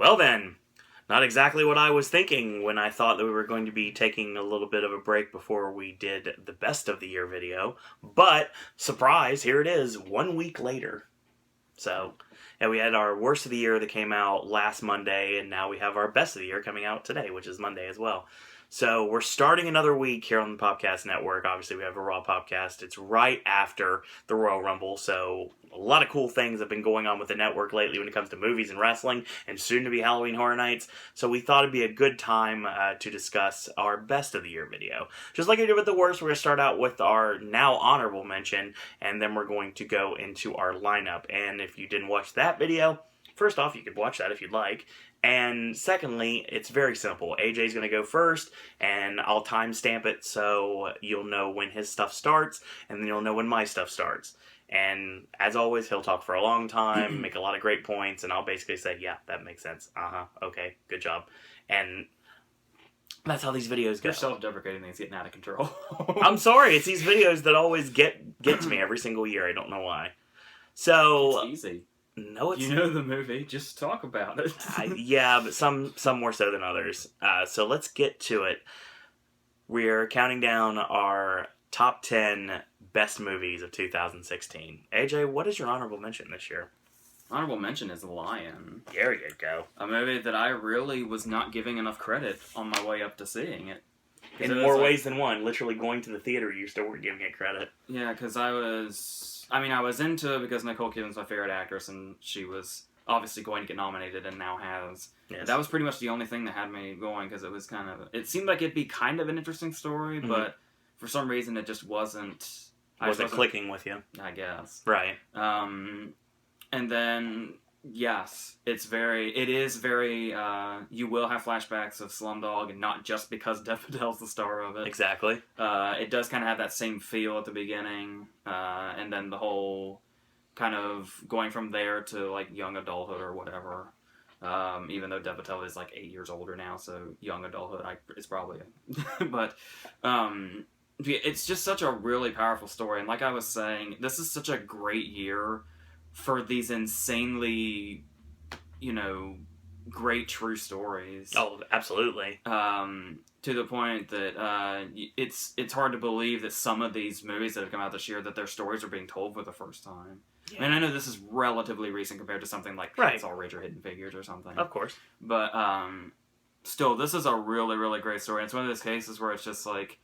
Well then, not exactly what I was thinking when I thought that we were going to be taking a little bit of a break before we did the best of the year video. But, surprise, here it is, 1 week later. So, and we had our worst of the year that came out last Monday, and now we have our best of the year coming out today, which is Monday as well. So we're starting another week here on the Popcast Network. Obviously, we have a Raw podcast. It's right after the Royal Rumble, so a lot of cool things have been going on with the network lately when it comes to movies and wrestling, and soon to be Halloween Horror Nights. So we thought it'd be a good time to discuss our best of the year video. Just like we did with the worst, we're going to start out with our now honorable mention, and then we're going to go into our lineup. And if you didn't watch that video, first off, you could watch that if you'd like. And secondly, it's very simple. AJ's going to go first, and I'll timestamp it so you'll know when his stuff starts, and then you'll know when my stuff starts. And as always, he'll talk for a long time, make a lot of great points, and I'll basically say, yeah, that makes sense. Okay, good job. And that's how these videos go. Your self-deprecating thing's getting out of control. I'm sorry, it's these videos that always get to me every single year. I don't know why. So it's easy. No, it's... You know the movie, just talk about it. Yeah, but some more so than others. So let's get to it. We're counting down our top 10 best movies of 2016. AJ, what is your honorable mention this year? Honorable mention is Lion. There you go. A movie that I really was not giving enough credit on my way up to seeing it. In more ways than one. Literally going to the theater, you still weren't giving it credit. Yeah, because I was into it because Nicole Kidman's my favorite actress, and she was obviously going to get nominated and now has. Yes. That was pretty much the only thing that had me going, because it seemed like it'd be kind of an interesting story, but for some reason it just wasn't Clicking with you, I guess. Right. And then, yes, it is very, you will have flashbacks of Slumdog, and not just because Dev Patel's the star of it. Exactly. It does kind of have that same feel at the beginning, and then the whole kind of going from there to, like, young adulthood or whatever. Even though Dev Patel is, like, 8 years older now, so young adulthood, it's probably but, it's just such a really powerful story, and like I was saying, this is such a great year for these insanely, great true stories. Oh, absolutely. To the point that it's hard to believe that some of these movies that have come out this year, that their stories are being told for the first time. Yeah. I mean, I know this is relatively recent compared to something like Hacksaw Ridge or Hidden Figures or something. Of course. But still, this is a really, really great story. It's one of those cases where it's just like,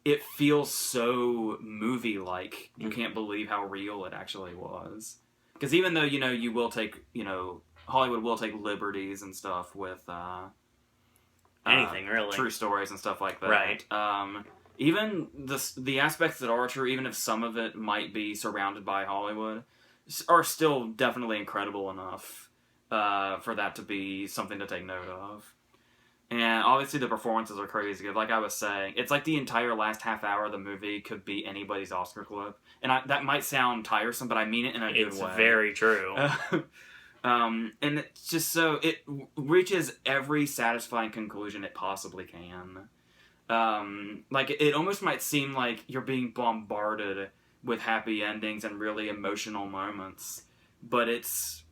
it feels so movie-like. You can't believe how real it actually was. Because even though, you will take, Hollywood will take liberties and stuff with anything, really. True stories and stuff like that. Right. Even the aspects that are true, even if some of it might be surrounded by Hollywood, are still definitely incredible enough for that to be something to take note of. And obviously the performances are crazy good. Like I was saying, it's like the entire last half hour of the movie could be anybody's Oscar clip. And that might sound tiresome, but I mean it in a good way. It's very true. And it's just so, it reaches every satisfying conclusion it possibly can. Like, it almost might seem like you're being bombarded with happy endings and really emotional moments. But it's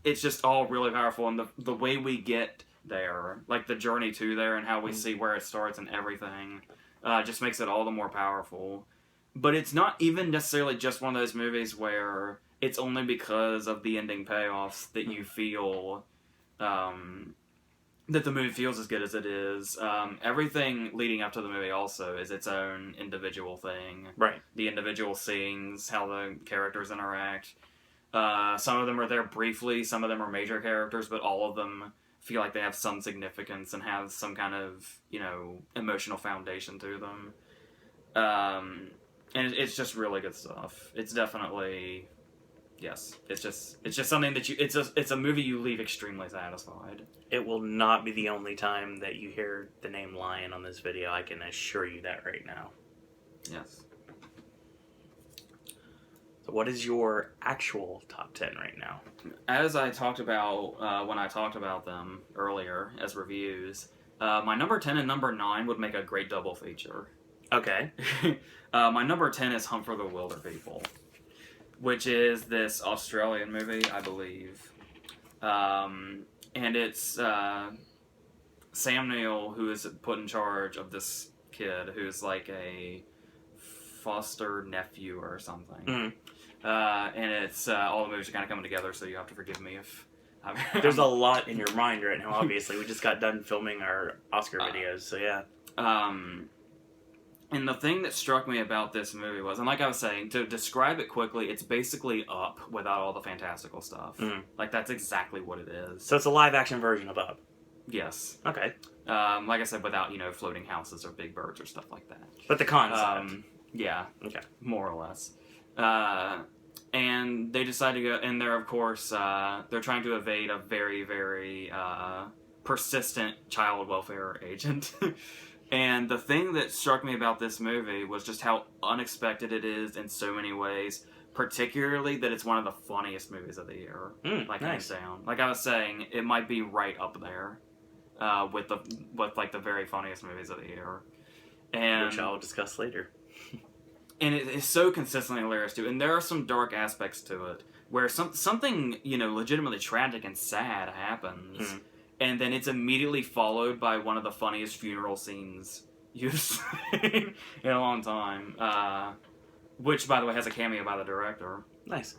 just all really powerful. And the way we get there, like the journey to there and how we see where it starts and everything, just makes it all the more powerful. But it's not even necessarily just one of those movies where it's only because of the ending payoffs that you feel that the movie feels as good as it is. Everything leading up to the movie also is its own individual thing. Right. The individual scenes, how the characters interact. Some of them are there briefly, some of them are major characters, but all of them feel like they have some significance and have some kind of, emotional foundation to them. And it's just really good stuff. It's definitely, yes, it's just something that it's a movie you leave extremely satisfied. It will not be the only time that you hear the name Lion on this video. I can assure you that right now. Yes. So what is your actual top 10 right now? As I talked about when I talked about them earlier as reviews, my number 10 and number 9 would make a great double feature. Okay. My number 10 is Hunt for the Wilder People, which is this Australian movie, I believe. and it's Sam Neill who is put in charge of this kid who's like a foster nephew or something. And it's all the movies are kind of coming together, so you have to forgive me if there's a lot in your mind right now. Obviously, we just got done filming our Oscar videos, so yeah. And the thing that struck me about this movie was, and like I was saying, to describe it quickly, it's basically Up without all the fantastical stuff. Like, that's exactly what it is. So it's a live-action version of Up? Yes. Okay. Like I said, without, floating houses or big birds or stuff like that. But the concept. Yeah. Okay. More or less. And they decide to go, and they're, of course, they're trying to evade a very, very persistent child welfare agent. And the thing that struck me about this movie was just how unexpected it is in so many ways, particularly that it's one of the funniest movies of the year. Hands down. Like I was saying, it might be right up there with the very funniest movies of the year. And which I'll discuss later. And it is so consistently hilarious too. And there are some dark aspects to it where something legitimately tragic and sad happens. And then it's immediately followed by one of the funniest funeral scenes you've seen in a long time. Which, by the way, has a cameo by the director. Nice.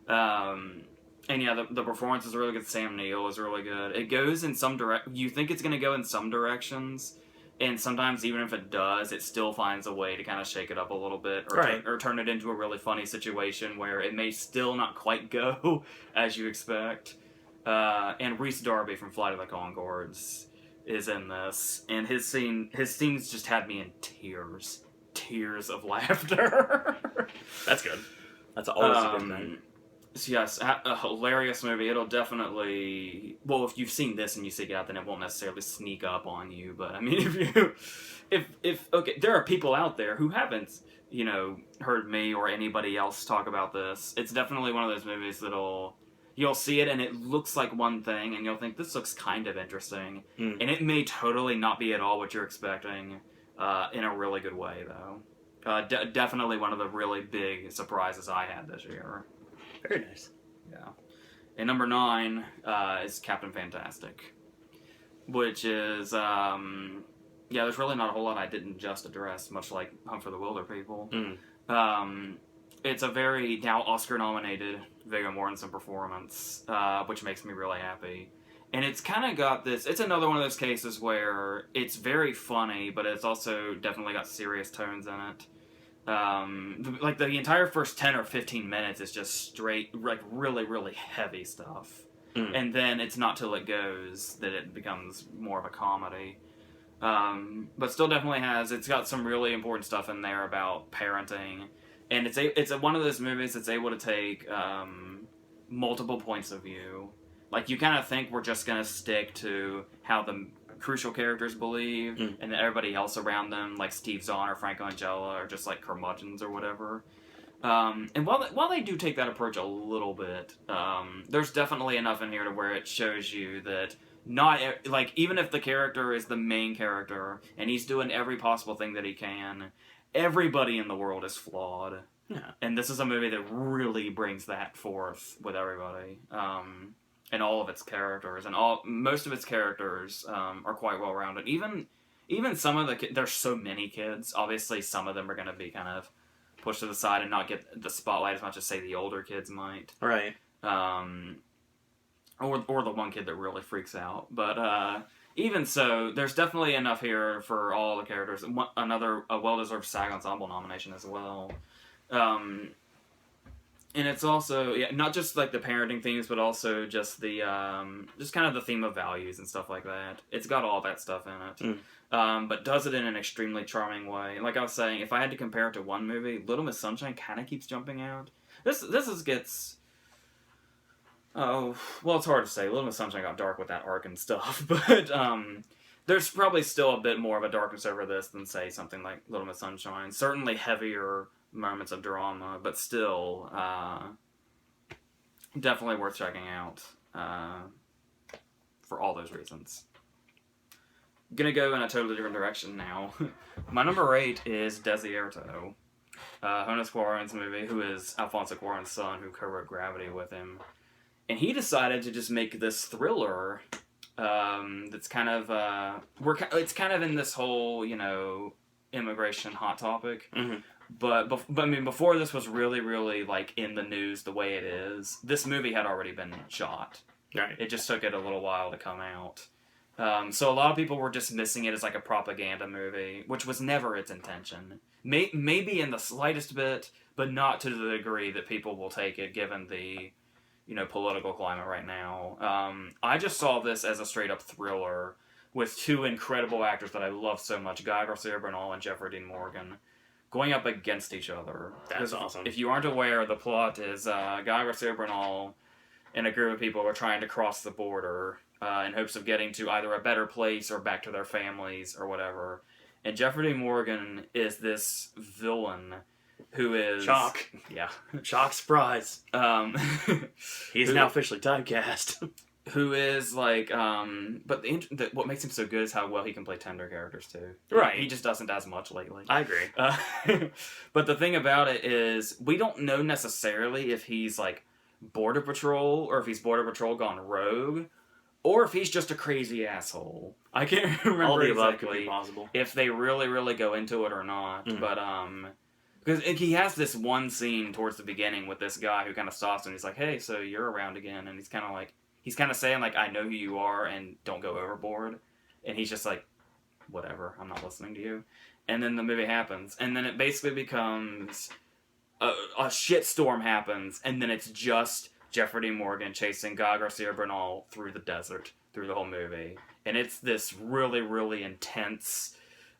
And yeah, the performance is really good. Sam Neill is really good. It goes in some you think it's going to go in some directions, and sometimes even if it does, it still finds a way to kind of shake it up a little bit, or turn it into a really funny situation where it may still not quite go as you expect. And Rhys Darby from Flight of the Conchords is in this, and his scenes just had me in tears of laughter. That's good. That's always a good thing. So yes, a hilarious movie. It'll definitely, well, if you've seen this and you seek it out, then it won't necessarily sneak up on you. But I mean, if okay, there are people out there who haven't, heard me or anybody else talk about this. It's definitely one of those movies you'll see it and it looks like one thing and you'll think, this looks kind of interesting. And it may totally not be at all what you're expecting, in a really good way, though. Definitely one of the really big surprises I had this year. Very nice. Yeah. And number 9 is Captain Fantastic, which is, there's really not a whole lot I didn't just address, much like Hunt for the Wilder People. It's a very now Oscar-nominated Viggo Mortensen performance, which makes me really happy. And it's kind of got this... It's another one of those cases where it's very funny, but it's also definitely got serious tones in it. The entire first 10 or 15 minutes is just straight, really, really heavy stuff. And then it's not till it goes that it becomes more of a comedy. But still definitely it's got some really important stuff in there about parenting. And it's one of those movies that's able to take multiple points of view. Like, you kind of think we're just going to stick to how the crucial characters believe, and that everybody else around them, like Steve Zahn or Franco Angela, are just like curmudgeons or whatever. And while they do take that approach a little bit, there's definitely enough in here to where it shows you that even if the character is the main character and he's doing every possible thing that he can, everybody in the world is flawed. Yeah. And this is a movie that really brings that forth with everybody. And all of its characters, and most of its characters are quite well rounded. Even some of there's so many kids. Obviously, some of them are going to be kind of pushed to the side and not get the spotlight as much as say the older kids might. Right. Or the one kid that really freaks out. But even so, there's definitely enough here for all the characters. A well-deserved SAG Ensemble nomination as well. And it's also not just like the parenting themes, but also just the just kind of the theme of values and stuff like that. It's got all that stuff in it, but does it in an extremely charming way. Like I was saying, if I had to compare it to one movie, Little Miss Sunshine kind of keeps jumping out. This gets. Oh well, it's hard to say. Little Miss Sunshine got dark with that arc and stuff, but there's probably still a bit more of a darkness over this than say something like Little Miss Sunshine. Certainly heavier moments of drama, but still definitely worth checking out for all those reasons. Gonna go in a totally different direction now. My number 8 is Desierto, Jonas Cuarón's movie, who is Alfonso Cuarón's son, who co-wrote Gravity with him. And he decided to just make this thriller That's kind of it's kind of in this whole immigration hot topic. Mm-hmm. But I mean, before this was really, really like in the news the way it is, this movie had already been shot. Right. It just took it a little while to come out. So a lot of people were dismissing it as like a propaganda movie, which was never its intention. Maybe in the slightest bit, but not to the degree that people will take it, given the political climate right now. I just saw this as a straight up thriller with two incredible actors that I love so much, Guy Garcia Bernal and Jeffrey Dean Morgan, going up against each other. That's awesome. If you aren't aware, the plot is Guy Garcia Bernal and a group of people are trying to cross the border in hopes of getting to either a better place or back to their families or whatever. And Jeffrey Dean Morgan is this villain who is... Shock. Yeah. Shock, surprise. He's now officially typecast. Who is like, but what makes him so good is how well he can play tender characters too. Right. He just doesn't as much lately. I agree. But the thing about it is, we don't know necessarily if he's like Border Patrol or if he's Border Patrol gone rogue, or if he's just a crazy asshole. I can't remember All the above exactly could be possible. if they really, really go into it or not. Mm-hmm. But because he has this one scene towards the beginning with this guy who kind of stops him. He's like, "Hey, so you're around again?" And he's kind of saying, like, I know who you are and don't go overboard. And he's just like, whatever, I'm not listening to you. And then the movie happens. And then it basically becomes a shitstorm happens. And then it's just Jeffrey Dean Morgan chasing Guy Garcia Bernal through the desert, through the whole movie. And it's this really, really intense...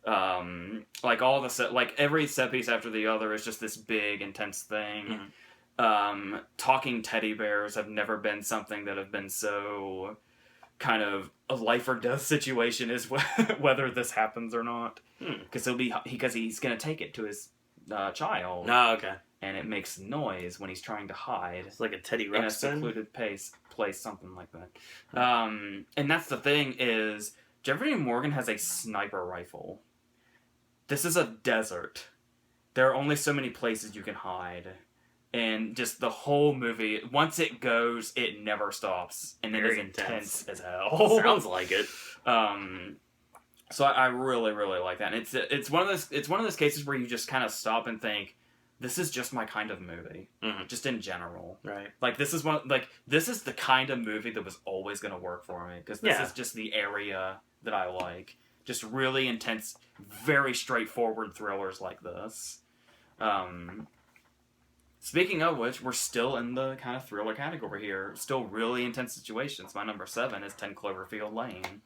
like all the set, like every set piece after the other is just this big, intense thing. Mm-hmm. Talking teddy bears have never been something that have been so kind of a life or death situation is whether this happens or not. Because he's going to take it to his child. Oh, okay. And it makes noise when he's trying to hide. It's like a Teddy Ruxpin. In a secluded place, something like that. And that's the thing is, Jeffrey Dean Morgan has a sniper rifle. This is a desert. There are only so many places you can hide. And just the whole movie, once it goes, it never stops. And it is intense as hell. Sounds like it. So I really, really like that. And it's one of those cases where you just kind of stop and think, this is just my kind of movie. Mm-hmm. Just in general. Right. Like this is the kind of movie that was always going to work for me. Because this is just the area that I like. Just really intense, very straightforward thrillers like this. Speaking of which, we're still in the kind of thriller category here. Still really intense situations. My number 7 is 10 Cloverfield Lane.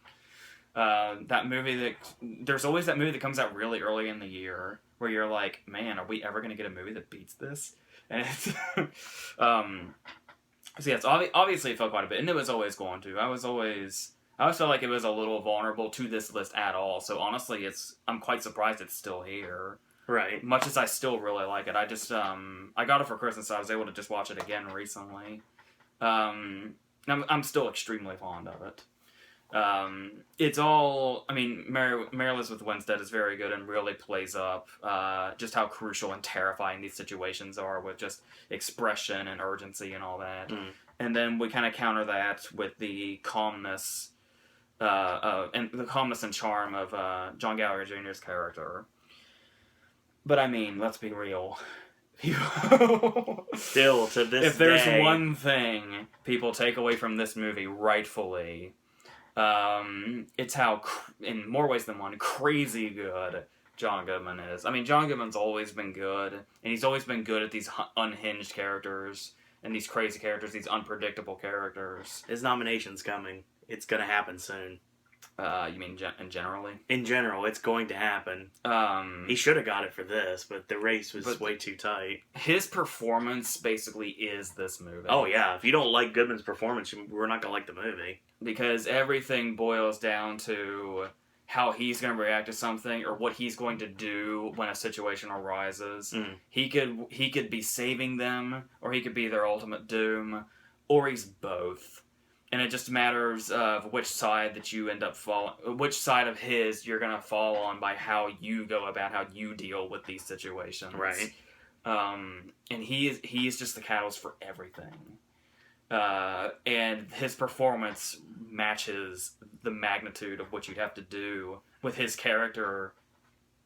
There's always that movie that comes out really early in the year where you're like, man, are we ever going to get a movie that beats this? And it's, so yeah, it's obviously it felt quite a bit, and it was always going to. I always felt like it was a little vulnerable to this list at all. So honestly, I'm quite surprised it's still here. Right. Much as I still really like it. I just, I got it for Christmas, so I was able to just watch it again recently. I'm still extremely fond of it. It's all, I mean, Mary Elizabeth Winstead is very good and really plays up just how crucial and terrifying these situations are with just expression and urgency and all that. Mm. And then we kind of counter that with the calmness and charm of John Gallagher Jr.'s character. But I mean, let's be real. Still, to this if there's day, one thing people take away from this movie, rightfully, it's how, in more ways than one, crazy good John Goodman is. I mean, John Goodman's always been good, and he's always been good at these unhinged characters, and these crazy characters, these unpredictable characters. His nomination's coming. It's gonna happen soon. You mean generally? In general, it's going to happen. He should have got it for this, but the race was way too tight. His performance basically is this movie. Oh yeah, if you don't like Goodman's performance, we're not gonna like the movie. Because everything boils down to how he's going to react to something or what he's going to do when a situation arises. Mm. He could be saving them, or he could be their ultimate doom, or he's both. And it just matters of which side that you end up which side of his you're going to fall on by how you go about how you deal with these situations. Right. And he's just the catalyst for everything. And his performance matches the magnitude of what you'd have to do with his character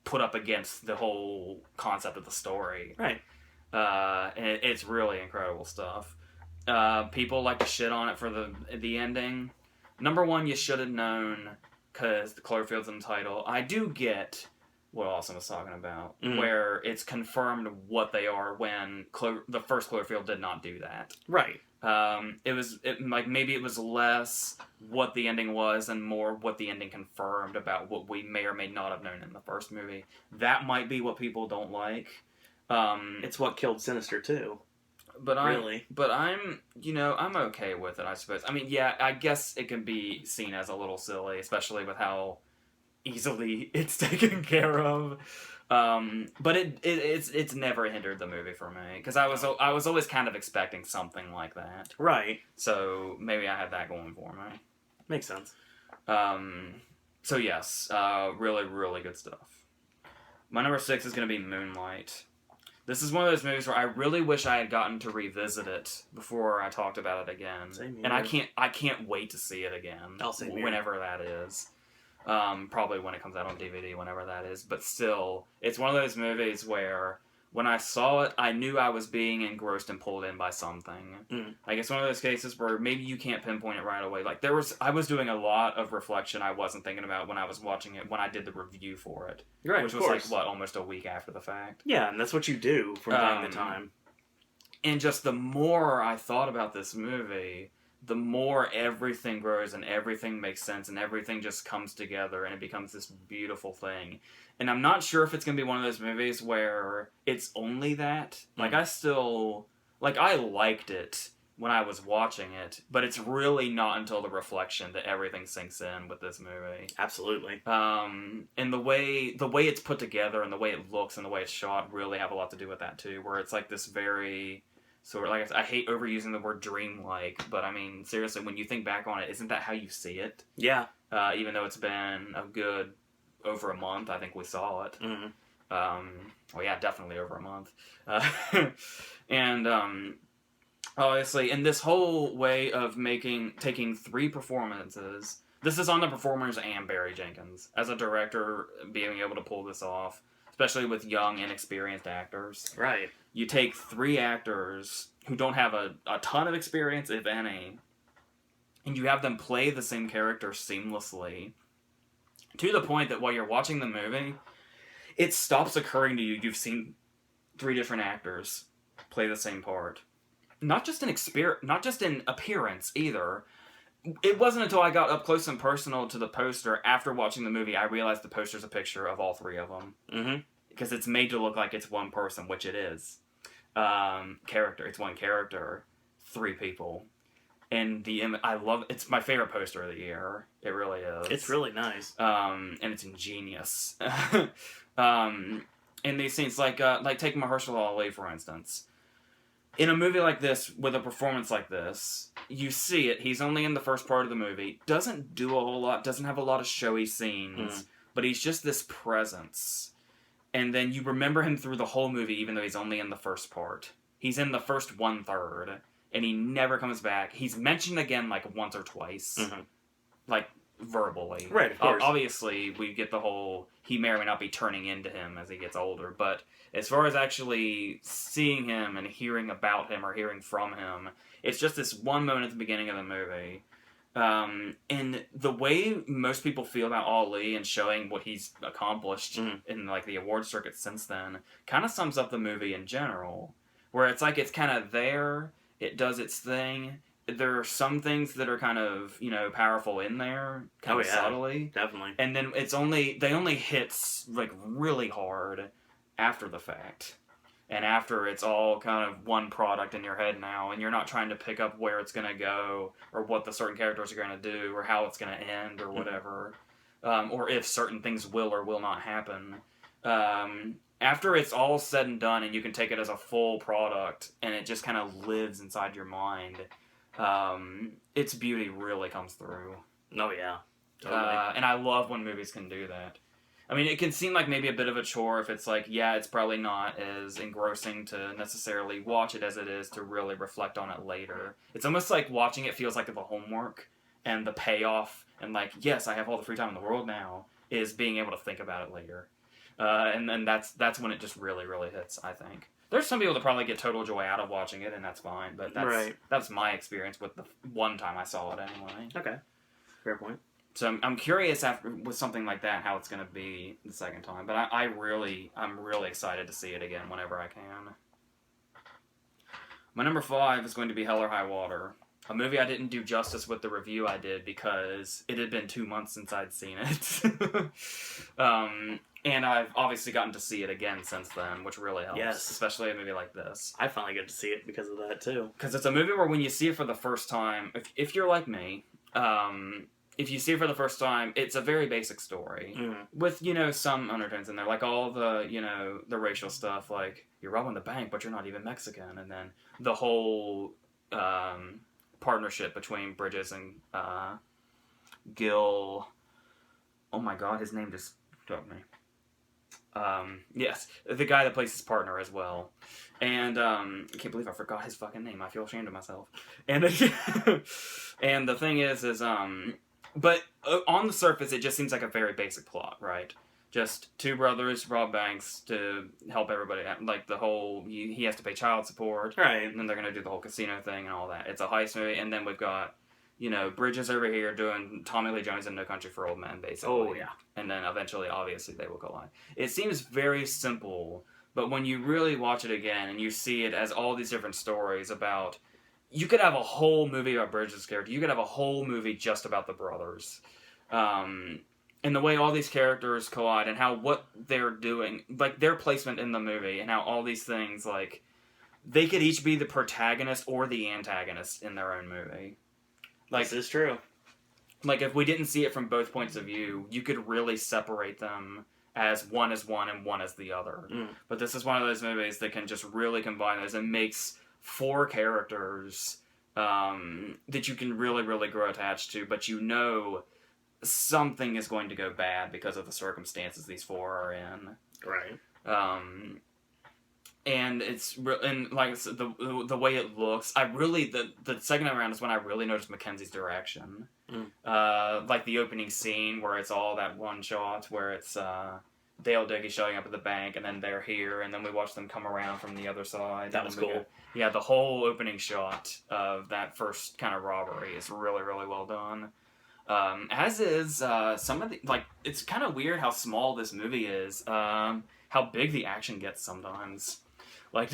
put up against the whole concept of the story. Right. And it's really incredible stuff. People like to shit on it for the ending. Number one, you should have known, because the Cloverfield's in the title. I do get what Austin was talking about, where it's confirmed what they are when the first Cloverfield did not do that. Right. Maybe it was less what the ending was and more what the ending confirmed about what we may or may not have known in the first movie. That might be what people don't like. It's what killed Sinister too. But I'm okay with it, I suppose. I mean, yeah, I guess it can be seen as a little silly, especially with how easily it's taken care of. But it's never hindered the movie for me, because I was always kind of expecting something like that. Right. So maybe I had that going for me. Makes sense. So yes, really, really good stuff. My number 6 is going to be Moonlight. This is one of those movies where I really wish I had gotten to revisit it before I talked about it again. Same here. And I can't wait to see it again. I'll say whenever that is. Probably when it comes out on DVD, whenever that is. But still, it's one of those movies where when I saw it, I knew I was being engrossed and pulled in by something. Like, it's one of those cases where maybe you can't pinpoint it right away. Like, I was doing a lot of reflection I wasn't thinking about when I was watching it, when I did the review for it. Right, which was like, almost a week after the fact. Yeah, and that's what you do from time to time. And just the more I thought about this movie, the more everything grows and everything makes sense and everything just comes together and it becomes this beautiful thing. And I'm not sure if it's going to be one of those movies where it's only that. Like, I liked it when I was watching it, but it's really not until the reflection that everything sinks in with this movie. Absolutely. And the way it's put together and the way it looks and the way it's shot really have a lot to do with that too, where it's like this very sort of, like I hate overusing the word dreamlike, but I mean, seriously, when you think back on it, isn't that how you see it? Yeah. Even though it's been a good over a month, I think we saw it. Well, yeah, definitely over a month. And obviously, in this whole way of taking 3 performances, this is on the performers and Barry Jenkins as a director, being able to pull this off, especially with young, inexperienced actors. Right. You take 3 actors who don't have a ton of experience, if any, and you have them play the same character seamlessly, to the point that while you're watching the movie, it stops occurring to you you've seen 3 different actors play the same part. Not just in appearance either. It wasn't until I got up close and personal to the poster after watching the movie I realized the poster's a picture of all 3 of them. Because it's made to look like it's one person, which it is. It's one character, 3 people. And I love it's my favorite poster of the year. It really is. It's really nice. And it's ingenious. In these scenes, like take Mahershala Ali, for instance. In a movie like this, with a performance like this, you see it. He's only in the first part of the movie. Doesn't do a whole lot. Doesn't have a lot of showy scenes. But he's just this presence. And then you remember him through the whole movie, even though he's only in the first part. He's in the first 1/3. And he never comes back. He's mentioned again, like, once or twice. Like, verbally. Right, of course. Obviously, we get the whole, he may or may not be turning into him as he gets older. But as far as actually seeing him and hearing about him or hearing from him, it's just this one moment at the beginning of the movie. And the way most people feel about Ali and showing what he's accomplished in, like, the award circuit since then kind of sums up the movie in general. Where it's like, it's kind of there, it does its thing. There are some things that are kind of, powerful in there, kind of subtly. Definitely. And then they only hit, like, really hard after the fact. And after it's all kind of one product in your head now, and you're not trying to pick up where it's going to go, or what the certain characters are going to do, or how it's going to end, or whatever. Or if certain things will or will not happen. After it's all said and done, and you can take it as a full product, and it just kind of lives inside your mind, its beauty really comes through. Oh, yeah. Totally. And I love when movies can do that. I mean, it can seem like maybe a bit of a chore if it's like, yeah, it's probably not as engrossing to necessarily watch it as it is to really reflect on it later. It's almost like watching it feels like the homework, and the payoff, and like, yes, I have all the free time in the world now, is being able to think about it later. And then that's when it just really, really hits, I think. There's some people that probably get total joy out of watching it, and that's fine, but that's my experience with the one time I saw it anyway. Okay. Fair point. So I'm curious with something like that how it's going to be the second time, but I'm really excited to see it again whenever I can. My number 5 is going to be Hell or High Water, a movie I didn't do justice with the review I did because it had been 2 months since I'd seen it. And I've obviously gotten to see it again since then, which really helps. Yes. Especially a movie like this. I finally get to see it because of that, too. Because it's a movie where when you see it for the first time, if you're like me, if you see it for the first time, it's a very basic story. With, some undertones in there. Like all the, the racial stuff. Like, you're robbing the bank, but you're not even Mexican. And then the whole partnership between Bridges and Gil. Oh my god, his name just struck me. Yes, the guy that plays his partner as well. And I can't believe I forgot his fucking name. I feel ashamed of myself. And and the thing is but on the surface, it just seems like a very basic plot, right? Just two brothers rob banks to help everybody out. Like the whole, he has to pay child support. Right. And then they're going to do the whole casino thing and all that. It's a heist movie. And then we've got, Bridges over here doing Tommy Lee Jones in No Country for Old Men, basically. Oh, yeah. And then eventually, obviously, they will collide. It seems very simple, but when you really watch it again and you see it as all these different stories about... You could have a whole movie about Bridges' character. You could have a whole movie just about the brothers. And the way all these characters collide and how what they're doing, like their placement in the movie and how all these things, like, they could each be the protagonist or the antagonist in their own movie. Like, this is true. Like, if we didn't see it from both points of view, you could really separate them as one is one and one is the other. But this is one of those movies that can just really combine those and makes 4 characters that you can really, really grow attached to, but something is going to go bad because of the circumstances these 4 are in. Right. And it's like the way it looks. The second time around is when I really noticed Mackenzie's direction. Like the opening scene where it's all that one shot where it's Dale Diggy showing up at the bank, and then they're here, and then we watch them come around from the other side. That was cool. Yeah, the whole opening shot of that first kind of robbery is really, really well done. As is some of the, like, it's kind of weird how small this movie is. How big the action gets sometimes. Like,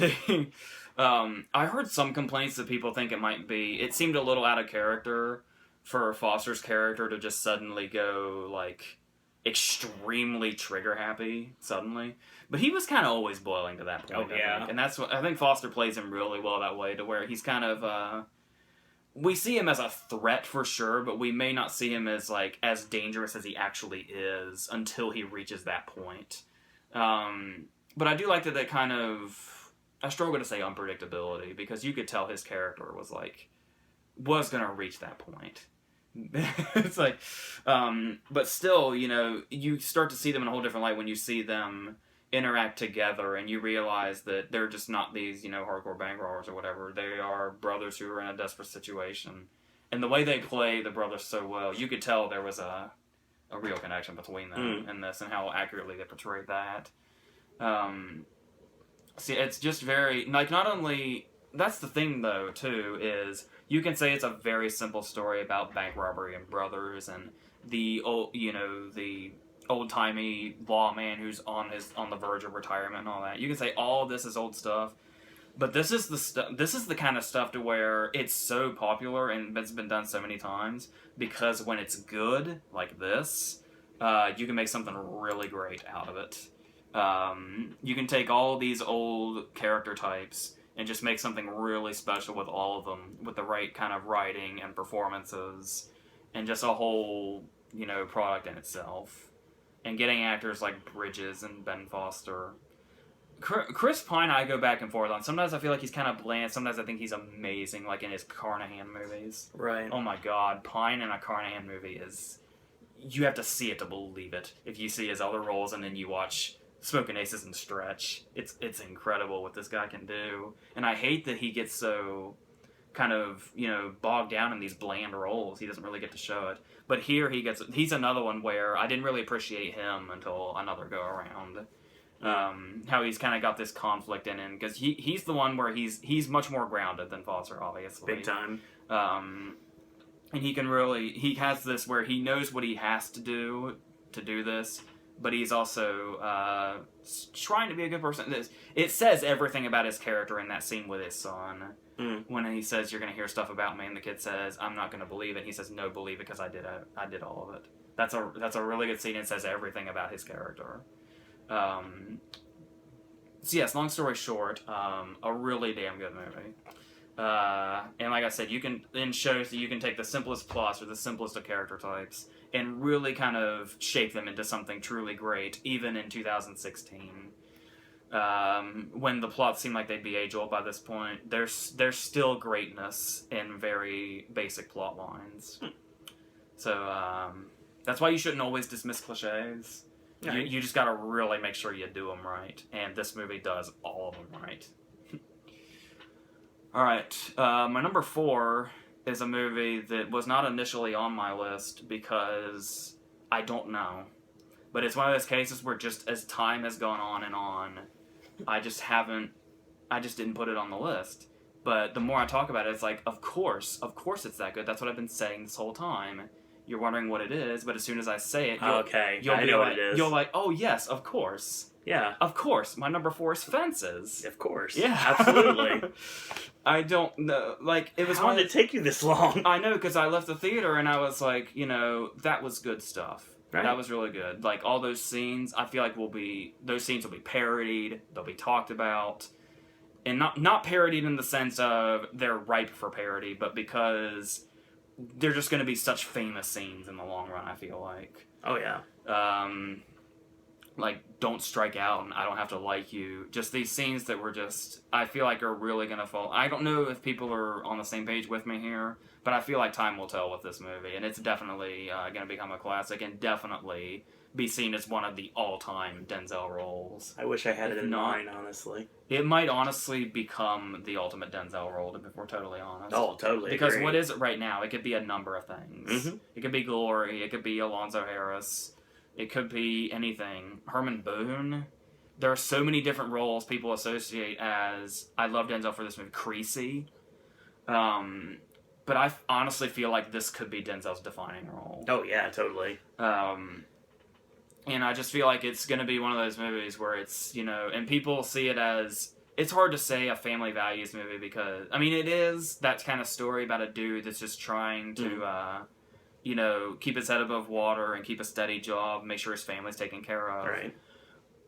I heard some complaints that people think it seemed a little out of character for Foster's character to just suddenly go, like, extremely trigger happy suddenly. But he was kind of always boiling to that point, I think. And that's what, I think Foster plays him really well that way, to where he's kind of, we see him as a threat for sure, but we may not see him as, like, as dangerous as he actually is until he reaches that point. But I do like that kind of, I struggle to say unpredictability, because you could tell his character was going to reach that point. It's like, but still, you start to see them in a whole different light when you see them interact together, and you realize that they're just not these, hardcore bank robbers or whatever. They are brothers who are in a desperate situation. And the way they play the brothers so well, you could tell there was a real connection between them in this, and how accurately they portrayed that. See, it's just very, like, not only, that's the thing, though, too, is you can say it's a very simple story about bank robbery and brothers and the old, the old-timey lawman who's on the verge of retirement and all that. You can say all of this is old stuff, but this is the kind of stuff to where it's so popular and it's been done so many times, because when it's good, like this, you can make something really great out of it. You can take all of these old character types and just make something really special with all of them, with the right kind of writing and performances, and just a whole, product in itself. And getting actors like Bridges and Ben Foster. Chris Pine, I go back and forth on. Sometimes I feel like he's kind of bland. Sometimes I think he's amazing, like in his Carnahan movies. Right. Oh my god, Pine in a Carnahan movie is... You have to see it to believe it. If you see his other roles and then you watch Smoking Aces and Stretch, it's incredible what this guy can do. And I hate that he gets so kind of, bogged down in these bland roles. He doesn't really get to show it. But here he's another one where I didn't really appreciate him until another go around. How he's kind of got this conflict in him, because he's the one where he's much more grounded than Foster, obviously. Big time. And he has this where he knows what he has to do this, but he's also trying to be a good person. It says everything about his character in that scene with his son. When he says, "You're going to hear stuff about me," and the kid says, "I'm not going to believe it." He says, "No, believe it, because I did all of it." That's a really good scene. It says everything about his character. So yes, long story short, a really damn good movie. And like I said, in shows that you can take the simplest plots or the simplest of character types and really kind of shape them into something truly great, even in 2016. When the plots seem like they'd be age-old by this point, there's still greatness in very basic plot lines. So that's why you shouldn't always dismiss cliches. Right. You just gotta really make sure you do them right, and this movie does all of them right. Alright, my number 4 is a movie that was not initially on my list because I don't know. But it's one of those cases where just as time has gone on and on, I just didn't put it on the list. But the more I talk about it, it's like, of course it's that good. That's what I've been saying this whole time. You're wondering what it is, but as soon as I say it, I know what it is. You're like, oh yes, of course. Yeah. Of course. My number 4 is Fences. Of course. Yeah. Absolutely. I don't know. Like, it was How did it take you this long? I know, because I left the theater and I was like, that was good stuff. Right. That was really good. Like, all those scenes, I feel like those scenes will be parodied, they'll be talked about. And not parodied in the sense of they're ripe for parody, but because they're just going to be such famous scenes in the long run, I feel like. Oh, yeah. Like, Don't Strike Out and I Don't Have to Like You. Just these scenes that were just, I feel like are really going to fall. I don't know if people are on the same page with me here, but I feel like time will tell with this movie. And it's definitely going to become a classic and definitely be seen as one of the all-time Denzel roles. I wish I had it in mind, honestly. It might honestly become the ultimate Denzel role, if we're totally honest. Oh, totally. Because agree. What is it right now? It could be a number of things. Mm-hmm. It could be Glory. It could be Alonzo Harris. It could be anything. Herman Boone. There are so many different roles people associate as, I love Denzel for this movie, Creasy. But I honestly feel like this could be Denzel's defining role. Oh, yeah, totally. And I just feel like it's going to be one of those movies where it's, and people see it as, it's hard to say a family values movie because, I mean, it is that kind of story about a dude that's just trying to, keep his head above water and keep a steady job, make sure his family's taken care of. Right.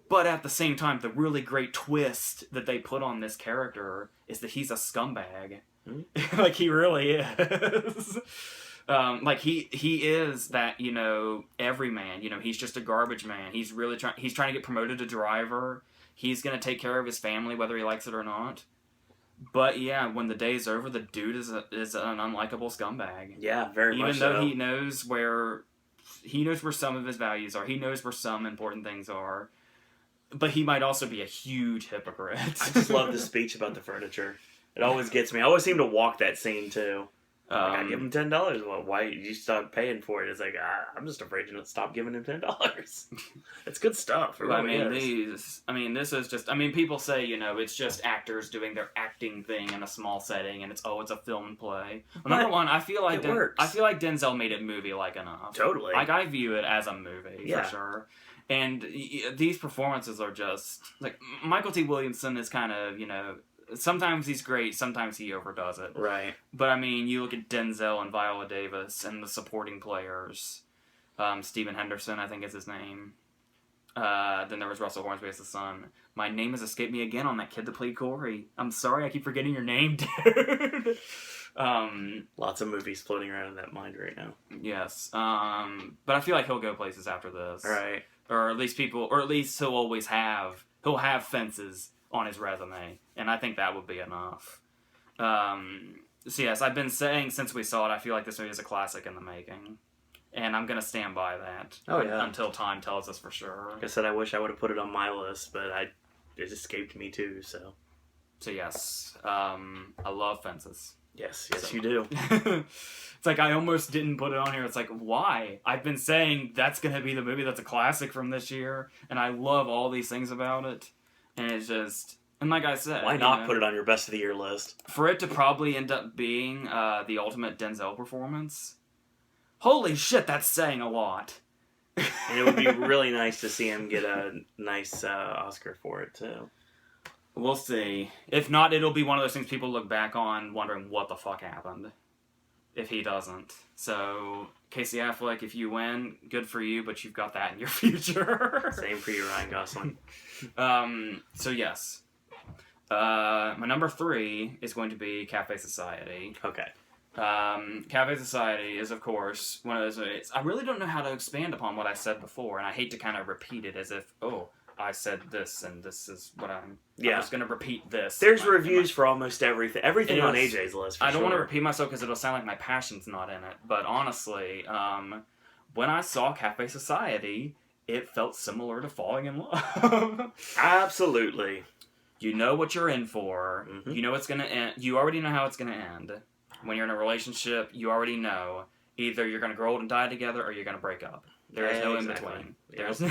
But at the same time, the really great twist that they put on this character is that he's a scumbag. Mm-hmm. Like, he really is. He is that, everyman. He's just a garbage man. He's really trying to get promoted to driver. He's going to take care of his family whether he likes it or not. But yeah, when the day's over, the dude is an unlikable scumbag. Yeah, very much so. Even though he knows where some of his values are. He knows where some important things are. But he might also be a huge hypocrite. I just love the speech about the furniture. It always gets me. I always seem to walk that scene too. I give him $10. Well, why you stop paying for it? It's like I'm just afraid to stop giving him $10. It's good stuff. This is just. People say it's just actors doing their acting thing in a small setting, and it's a film play. Well, number one, I feel like Denzel made it movie-like enough. Totally. Like, I view it as a movie for sure. And these performances are just like Michael T. Williamson is kind of sometimes he's great, sometimes he overdoes it. Right. But, you look at Denzel and Viola Davis and the supporting players. Stephen Henderson, I think is his name. Then there was Russell Hornsby as the son. My name has escaped me again on that kid that played Corey. I'm sorry, I keep forgetting your name, dude. Lots of movies floating around in that mind right now. Yes. But I feel like he'll go places after this. Right. Or at least he'll always have Fences on his resume, and I think that would be enough. So yes, I've been saying since we saw it, I feel like this movie is a classic in the making, and I'm gonna stand by that. Oh yeah. Until time tells us for sure. Like I said, I wish I would have put it on my list, but it escaped me too. So yes, I love Fences. Yes, yes, So. you do. It's like I almost didn't put it on here. It's like, why? I've been saying that's going to be the movie that's a classic from this year, and I love all these things about it. And it's just... And like I said... Why not put it on your best of the year list? For it to probably end up being the ultimate Denzel performance... Holy shit, that's saying a lot. And it would be really nice to see him get a nice Oscar for it, too. We'll see. If not, it'll be one of those things people look back on wondering what the fuck happened. If he doesn't. So, Casey Affleck, if you win, good for you, but you've got that in your future. Same for you, Ryan Gosling. So yes. My number 3 is going to be Cafe Society. Okay. Cafe Society is, of course, one of those... I really don't know how to expand upon what I said before, and I hate to kind of repeat it as if, I said this, and this is what I'm just going to repeat this. There's reviews for almost everything. Everything on AJ's list, I don't want to repeat myself because it'll sound like my passion's not in it, but honestly, when I saw Cafe Society, it felt similar to falling in love. Absolutely. You know what you're in for. Mm-hmm. You know it's going to end. You already know how it's going to end. When you're in a relationship, you already know either you're going to grow old and die together or you're going to break up. There is no in between. There's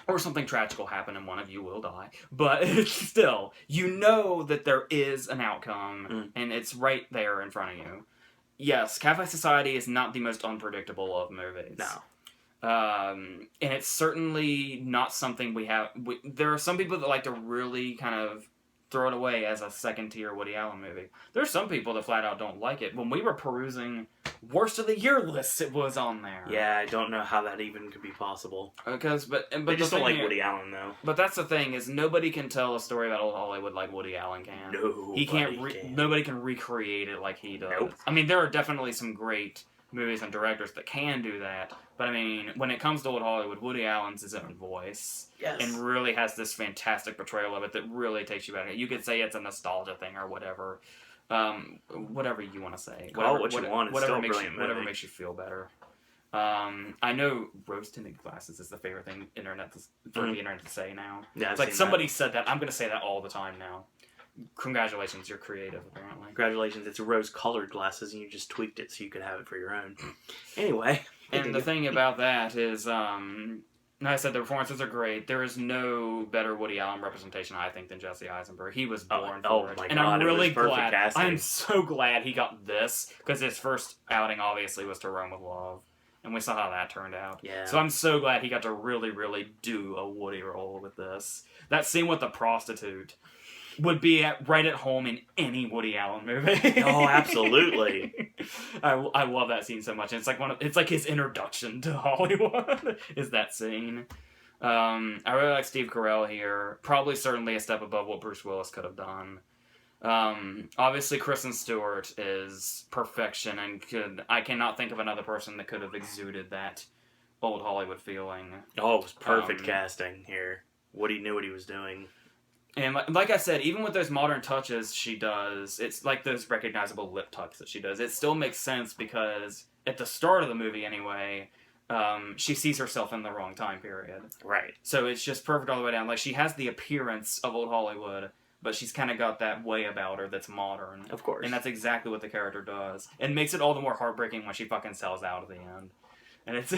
or something tragic will happen and one of you will die. But still, you know that there is an outcome and it's right there in front of you. Yes, Cafe Society is not the most unpredictable of movies. No. And it's certainly not something there are some people that like to really kind of throw it away as a second-tier Woody Allen movie. There's some people that flat out don't like it. When we were perusing worst of the year lists, it was on there. Yeah, I don't know how that even could be possible. But they just don't like Woody Allen, though. But that's the thing, is nobody can tell a story about old Hollywood like Woody Allen can. Nobody can recreate it like he does. Nope. I mean, there are definitely some great movies and directors that can do that, but I mean, when it comes to old Hollywood, Woody Allen's his own voice. Yes. And really has this fantastic portrayal of it that really takes you back. You could say it's a nostalgia thing or whatever. Whatever you want to say. Call it what you want. It's still a brilliant movie. Whatever makes you feel better. I know rose-tinted glasses is the favorite thing the internet to say now. Yeah, it's like somebody said that. I'm going to say that all the time now. Congratulations, you're creative, apparently. Congratulations, it's rose-colored glasses, and you just tweaked it so you could have it for your own. Anyway. And the thing about that is, like I said, the performances are great. There is no better Woody Allen representation, I think, than Jesse Eisenberg. He was born for it. And I'm really glad. I'm so glad he got this, because his first outing, obviously, was to Rome with Love. And we saw how that turned out. Yeah. So I'm so glad he got to really, really do a Woody role with this. That scene with the prostitute would be right at home in any Woody Allen movie. Oh, absolutely. I love that scene so much. And it's like his introduction to Hollywood is that scene. I really like Steve Carell here. Probably certainly a step above what Bruce Willis could have done. Obviously Kristen Stewart is perfection and I cannot think of another person that could have exuded that old Hollywood feeling. Oh, it was perfect casting here. Woody knew what he was doing. And like I said, even with those modern touches she does, it's like those recognizable lip tucks that she does. It still makes sense because at the start of the movie anyway, she sees herself in the wrong time period. Right. So it's just perfect all the way down. Like she has the appearance of old Hollywood, but she's kind of got that way about her that's modern. Of course. And that's exactly what the character does. And makes it all the more heartbreaking when she fucking sells out at the end. And it's...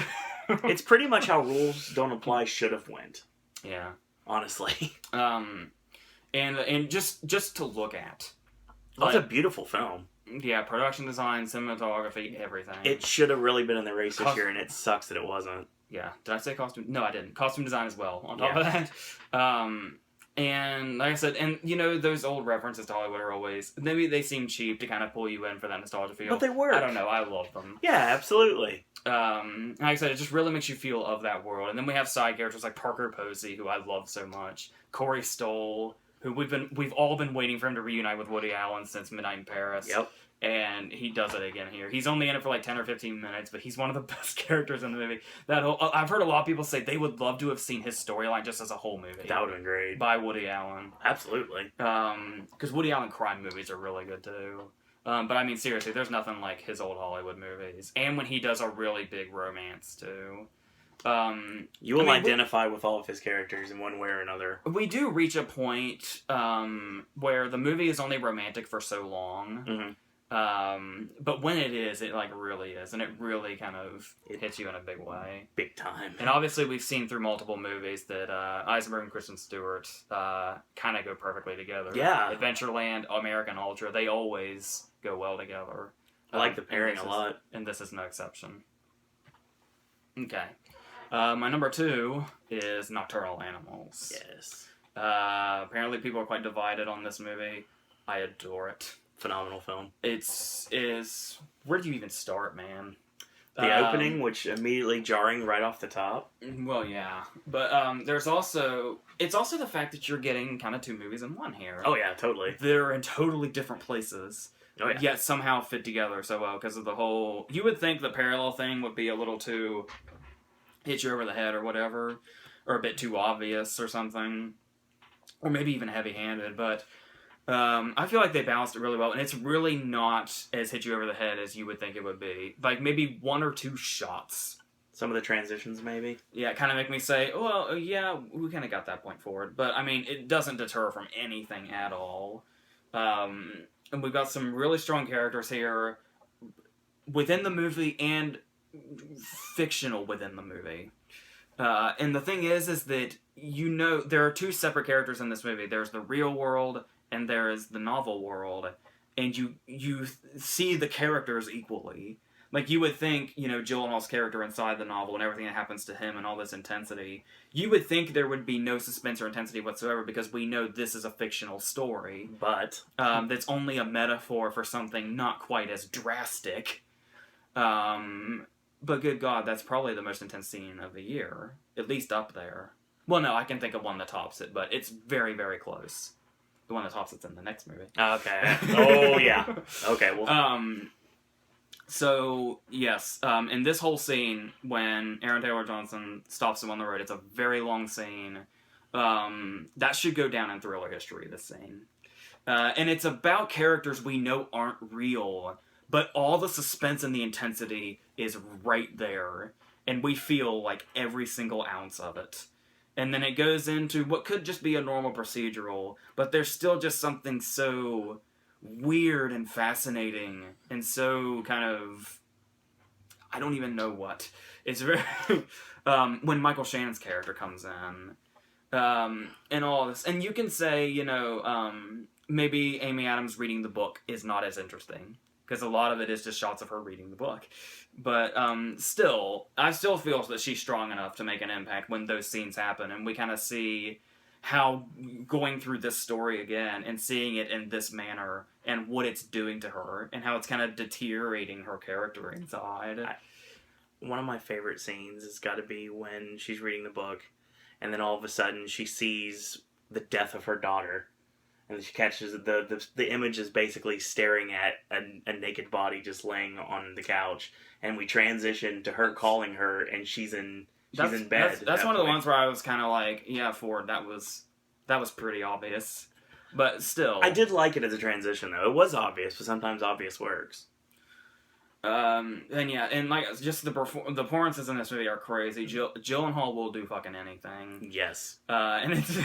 it's pretty much how Rules Don't Apply should have went. Yeah. Honestly. And just to look at. It's a beautiful film. Yeah, production design, cinematography, everything. It should have really been in the race this year, and it sucks that it wasn't. Yeah. Did I say costume? No, I didn't. Costume design as well, on top of that. And like I said, and you know, those old references to Hollywood are always, maybe they seem cheap to kind of pull you in for that nostalgia feel. But they work. I don't know, I love them. Yeah, absolutely. Like I said, it just really makes you feel of that world. And then we have side characters like Parker Posey, who I love so much. Corey Stoll, who we've all been waiting for him to reunite with Woody Allen since Midnight in Paris. Yep. And he does it again here. He's only in it for like 10 or 15 minutes, but he's one of the best characters in the movie. I've heard a lot of people say they would love to have seen his storyline just as a whole movie. That would have been great. By Woody Allen. Absolutely. Because Woody Allen crime movies are really good too. But I mean, seriously, there's nothing like his old Hollywood movies. And when he does a really big romance too. You will identify with all of his characters in one way or another. We do reach a point where the movie is only romantic for so long. Mm-hmm. But when it is, it like really is, and it really kind of hits you in a big way. Big time. And obviously we've seen through multiple movies that Eisenberg and Kristen Stewart kind of go perfectly together. Yeah. Adventureland, American Ultra, they always go well together. I like the pairing a lot. And this is no exception. Okay. My number 2 is Nocturnal Animals. Yes. Apparently people are quite divided on this movie. I adore it. Phenomenal film. Where do you even start, man? The opening, which immediately jarring right off the top. Well, yeah. But it's also the fact that you're getting kind of 2 movies in one here. Oh, yeah, totally. They're in totally different places. Oh, yeah. Yet somehow fit together so well because of the whole... You would think the parallel thing would be a little too... hit you over the head or whatever, or a bit too obvious or something, or maybe even heavy-handed, but I feel like they balanced it really well, and it's really not as hit you over the head as you would think it would be. Like, maybe 1 or 2 shots. Some of the transitions, maybe? Yeah, kind of make me say, well, yeah, we kind of got that point forward, but, I mean, it doesn't deter from anything at all. And we've got some really strong characters here within the movie and fictional within the movie. And the thing is that, you know, there are 2 separate characters in this movie. There's the real world and there is the novel world. And you see the characters equally. Like, you would think, you know, Gyllenhaal's character inside the novel and everything that happens to him and all this intensity, you would think there would be no suspense or intensity whatsoever because we know this is a fictional story. But that's only a metaphor for something not quite as drastic. But good God, that's probably the most intense scene of the year. At least up there. Well, no, I can think of one that tops it, but it's very, very close. The one that tops it's in the next movie. Okay. Oh, yeah. Okay, well... So, yes, in this whole scene, when Aaron Taylor-Johnson stops him on the road, it's a very long scene. That should go down in thriller history, this scene. And it's about characters we know aren't real, but all the suspense and the intensity is right there, and we feel like every single ounce of it. And then it goes into what could just be a normal procedural, but there's still just something so weird and fascinating, and so kind of... I don't even know what. It's very... when Michael Shannon's character comes in, and all this. And you can say, you know, maybe Amy Adams reading the book is not as interesting, because a lot of it is just shots of her reading the book. But still, I still feel that she's strong enough to make an impact when those scenes happen, and we kind of see how going through this story again and seeing it in this manner and what it's doing to her and how it's kind of deteriorating her character inside. One of my favorite scenes has got to be when she's reading the book and then all of a sudden she sees the death of her daughter. And she catches the image is basically staring at a naked body just laying on the couch, and we transition to her calling her, and she's in bed. That's one of the ones where I was kind of like, yeah, Ford, that was pretty obvious, but still, I did like it as a transition though. It was obvious, but sometimes obvious works. And yeah, and like just the performances in this movie are crazy. Gyllenhaal will do fucking anything. Yes. And it's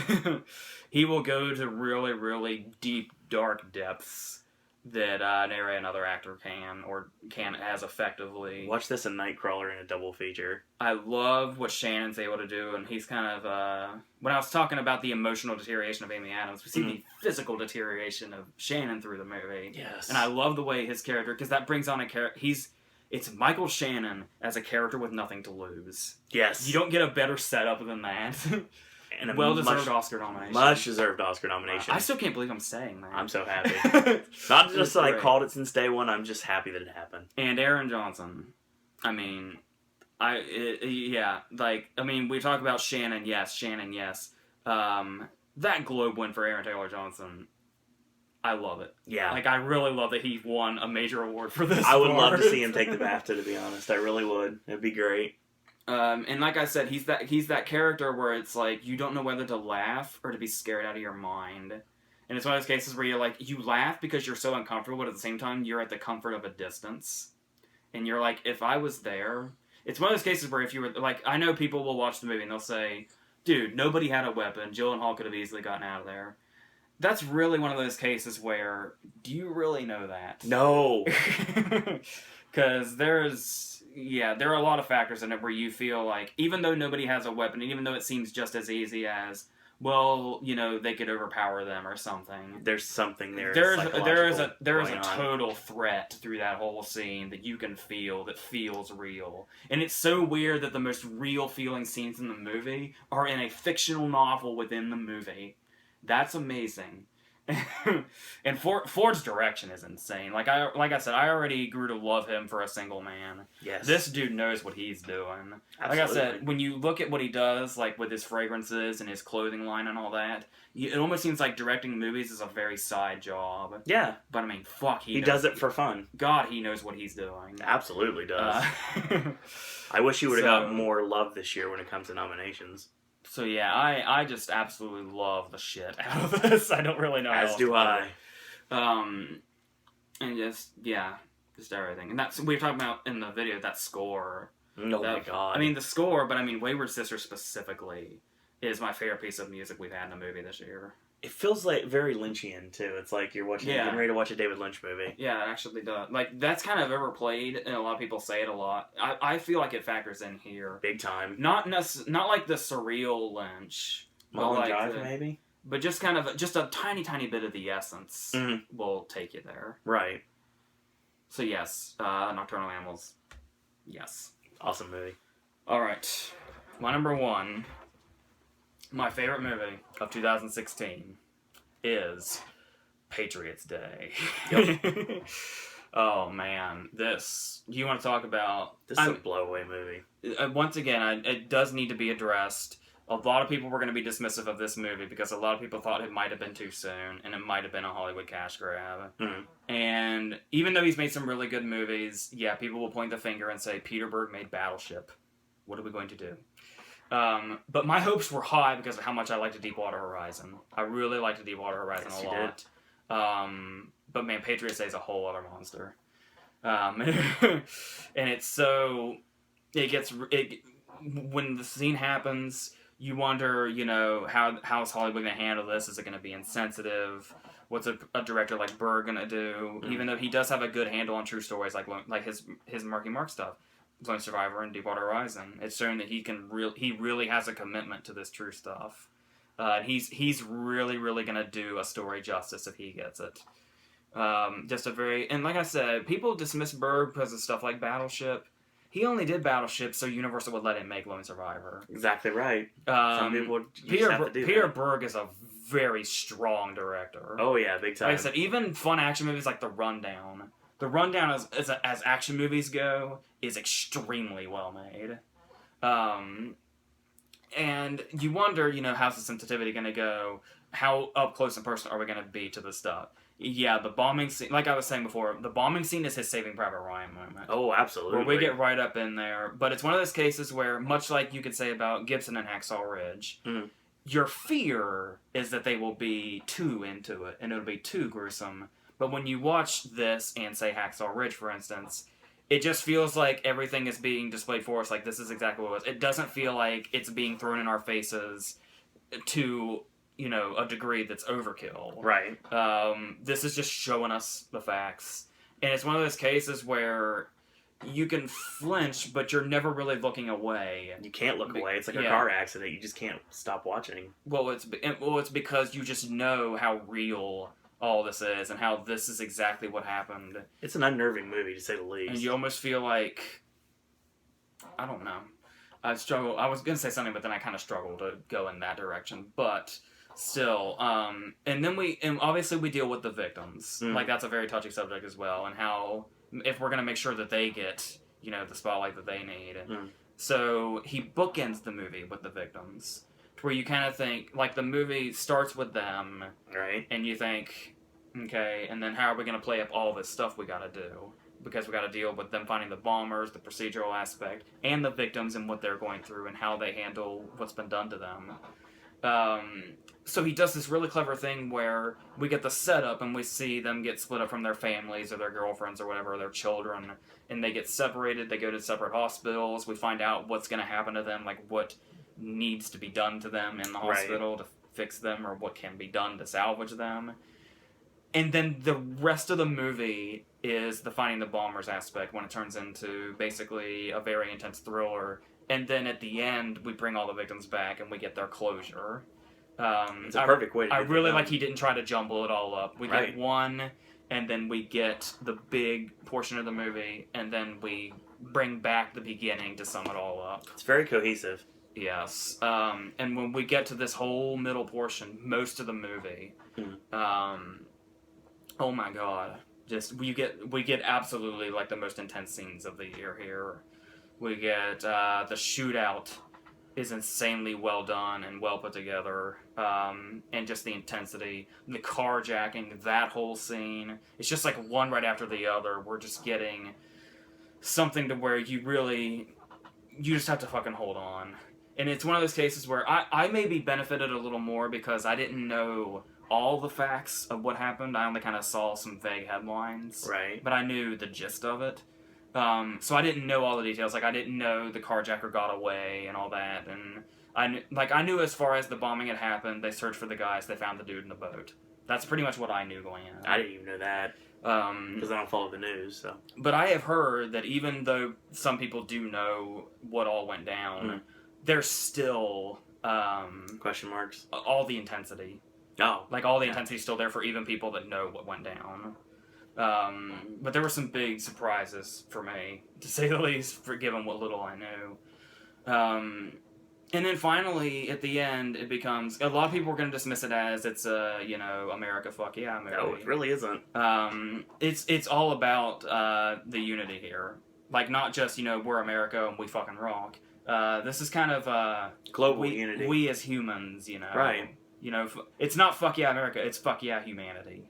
he will go to really, really deep, dark depths that nary another actor can as effectively. Watch this in Nightcrawler in a double feature. I love what Shannon's able to do, and he's kind of when I was talking about the emotional deterioration of Amy Adams, we see the physical deterioration of Shannon through the movie. Yes. And I love the way his character, because that brings on a character. It's Michael Shannon as a character with nothing to lose. Yes. You don't get a better setup than that. And a well-deserved Oscar nomination. Much-deserved Oscar nomination. I still can't believe I'm saying that. I'm so happy. Not just that I called it since day one, I'm just happy that it happened. And Aaron Johnson. I mean, we talk about Shannon, yes. That Globe win for Aaron Taylor-Johnson, I love it. Yeah. Like, I really love that he won a major award for this. I would love to see him take the BAFTA, to be honest. I really would. It'd be great. And like I said, he's that character where it's like, you don't know whether to laugh or to be scared out of your mind. And it's one of those cases where you laugh because you're so uncomfortable, but at the same time, you're at the comfort of a distance. And you're like, if I was there, it's one of those cases where if you were like, I know people will watch the movie and they'll say, "Dude, nobody had a weapon. Gyllenhaal could have easily gotten out of there." That's really one of those cases where, do you really know that? No. Because there are a lot of factors in it where you feel like, even though nobody has a weapon, and even though it seems just as easy as, well, they could overpower them or something. There's something there. There is a on. total threat through that whole scene that you can feel that feels real, and it's so weird that the most real feeling scenes in the movie are in a fictional novel within the movie. That's amazing. And Ford's direction is insane. Like I said, I already grew to love him for A Single Man. Yes. This dude knows what he's doing. Absolutely. Like I said, when you look at what he does, like with his fragrances and his clothing line and all that, it almost seems like directing movies is a very side job. Yeah. But I mean, fuck, he does it for fun. God, he knows what he's doing. Absolutely does. I wish he would have got more love this year when it comes to nominations. So yeah, I just absolutely love the shit out of this. I don't really know. As do I. And just everything. And that's we were talking about in the video, that score. Oh my god. I mean the score, but I mean Wayward Sister specifically is my favorite piece of music we've had in a movie this year. It feels like very Lynchian too. It's like you're getting ready to watch a David Lynch movie. Yeah, it actually does. Like that's kind of overplayed, and a lot of people say it a lot. I feel like it factors in here big time. Not like the surreal Lynch, Mulholland Drive maybe, but just kind of a tiny bit of the essence will take you there. Right. So yes, Nocturnal Animals. Yes. Awesome movie. All right, my number one. My favorite movie of 2016 is Patriots Day. Yep. Oh man, you want to talk about... This is a blowaway movie. Once again, it does need to be addressed. A lot of people were going to be dismissive of this movie because a lot of people thought it might have been too soon and it might have been a Hollywood cash grab. Mm-hmm. And even though he's made some really good movies, yeah, people will point the finger and say, Peter Berg made Battleship. What are we going to do? But my hopes were high because of how much I liked Deepwater Horizon. I really liked Deepwater Horizon a lot. But man, Patriots Day is a whole other monster. And it's so... when the scene happens, you wonder, how is Hollywood going to handle this? Is it going to be insensitive? What's a director like Berg going to do? Mm. Even though he does have a good handle on true stories, like his Marky Mark stuff. Lone Survivor and Deepwater Horizon. It's showing that he really has a commitment to this true stuff. He's really going to do a story justice if he gets it. And like I said, people dismiss Berg because of stuff like Battleship. He only did Battleship so Universal would let him make Lone Survivor. Exactly right. Some people Peter Berg is a very strong director. Oh yeah, big time. Like I said, even fun action movies like The Rundown. The Rundown, as action movies go, is extremely well made. And you wonder, how's the sensitivity going to go? How up close and personal are we going to be to this stuff? Yeah, the bombing scene, like I was saying before, the bombing scene is his Saving Private Ryan moment. Oh, absolutely. Where we get right up in there. But it's one of those cases where, much like you could say about Gibson and Hacksaw Ridge, your fear is that they will be too into it, and it'll be too gruesome. But when you watch this and, say, Hacksaw Ridge, for instance, it just feels like everything is being displayed for us. Like, this is exactly what it was. It doesn't feel like it's being thrown in our faces to, a degree that's overkill. Right. This is just showing us the facts. And it's one of those cases where you can flinch, but you're never really looking away. You can't look away. It's like a car accident. You just can't stop watching. Well, it's because you just know how real all this is and how this is exactly what happened. It's an unnerving movie, to say the least. And you almost feel like, I don't know. I was going to say something, but then I kind of struggle to go in that direction. But still, and obviously we deal with the victims. Like, that's a very touchy subject as well, and how, if we're going to make sure that they get, the spotlight that they need. So he bookends the movie with the victims, to where you kind of think, like, the movie starts with them, right? And you think, okay, and then how are we going to play up all this stuff we got to do? Because we got to deal with them finding the bombers, the procedural aspect, and the victims and what they're going through and how they handle what's been done to them. So he does this really clever thing where we get the setup and we see them get split up from their families or their girlfriends or whatever, or their children, and they get separated. They go to separate hospitals. We find out what's going to happen to them, like what needs to be done to them in the hospital to fix them, or what can be done to salvage them. And then the rest of the movie is the finding the bombers aspect, when it turns into basically a very intense thriller. And then at the end, we bring all the victims back and we get their closure. It's a perfect way to I get really it like done. he didn't try to jumble it all up. We get one, and then we get the big portion of the movie, and then we bring back the beginning to sum it all up. It's very cohesive. Yes. And when we get to this whole middle portion, most of the movie, oh my god. Just, we get absolutely like the most intense scenes of the year here. We get the shootout is insanely well done and well put together, and just the intensity, the carjacking, that whole scene. It's just like one right after the other. We're just getting something to where you just have to fucking hold on. And it's one of those cases where I maybe benefited a little more because I didn't know all the facts of what happened. I only kind of saw some vague headlines. Right. But I knew the gist of it. So I didn't know all the details. Like, I didn't know the carjacker got away and all that. And I knew as far as the bombing had happened, they searched for the guys, they found the dude in the boat. That's pretty much what I knew going in. I didn't even know that. Because I don't follow the news, so. But I have heard that even though some people do know what all went down, there's still question marks. All the intensity. Oh. Like, all the intensity is still there for even people that know what went down. But there were some big surprises for me, to say the least, for given what little I knew. And then finally, at the end, it becomes... A lot of people are going to dismiss it as it's a, America fuck yeah movie. No, it really isn't. It's all about the unity here. Like, not just, we're America and we fucking rock. This is kind of... global unity. We as humans, Right. It's not fuck yeah America, it's fuck yeah humanity.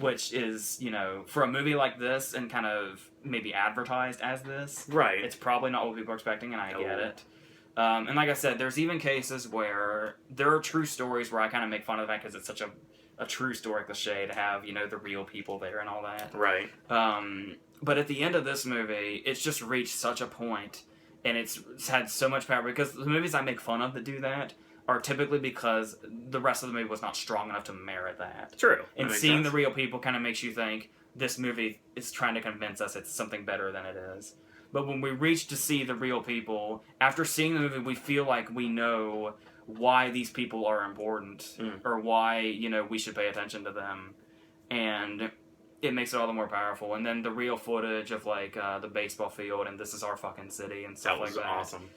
Which is, for a movie like this and kind of maybe advertised as this, right? It's probably not what people are expecting, and I get it. And like I said, there's even cases where there are true stories where I kind of make fun of that because it's such a true story cliche to have, the real people there and all that. Right. But at the end of this movie, it's just reached such a point, and it's had so much power, because the movies I make fun of that do that are typically because the rest of the movie was not strong enough to merit that. True. And seeing the real people kind of makes you think this movie is trying to convince us it's something better than it is. But when we reach to see the real people, after seeing the movie, we feel like we know why these people are important, or why, we should pay attention to them. And it makes it all the more powerful. And then the real footage of, like, the baseball field and this is our fucking city and stuff like that. That was awesome.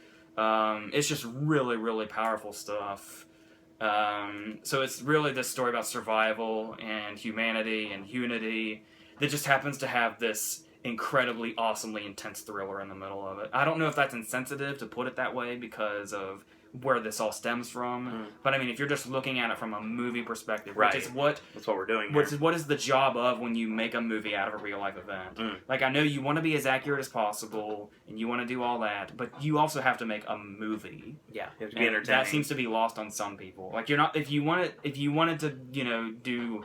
It's just really, really powerful stuff. So it's really this story about survival and humanity and unity that just happens to have this incredibly, awesomely intense thriller in the middle of it. I don't know if that's insensitive to put it that way because of where this all stems from. But I mean, if you're just looking at it from a movie perspective, right. That's what we're doing here. What is the job of when you make a movie out of a real life event? Like, I know you want to be as accurate as possible and you want to do all that, but you also have to make a movie. Yeah, you have to be entertaining. That seems to be lost on some people. Like, you're not, if you wanted to, do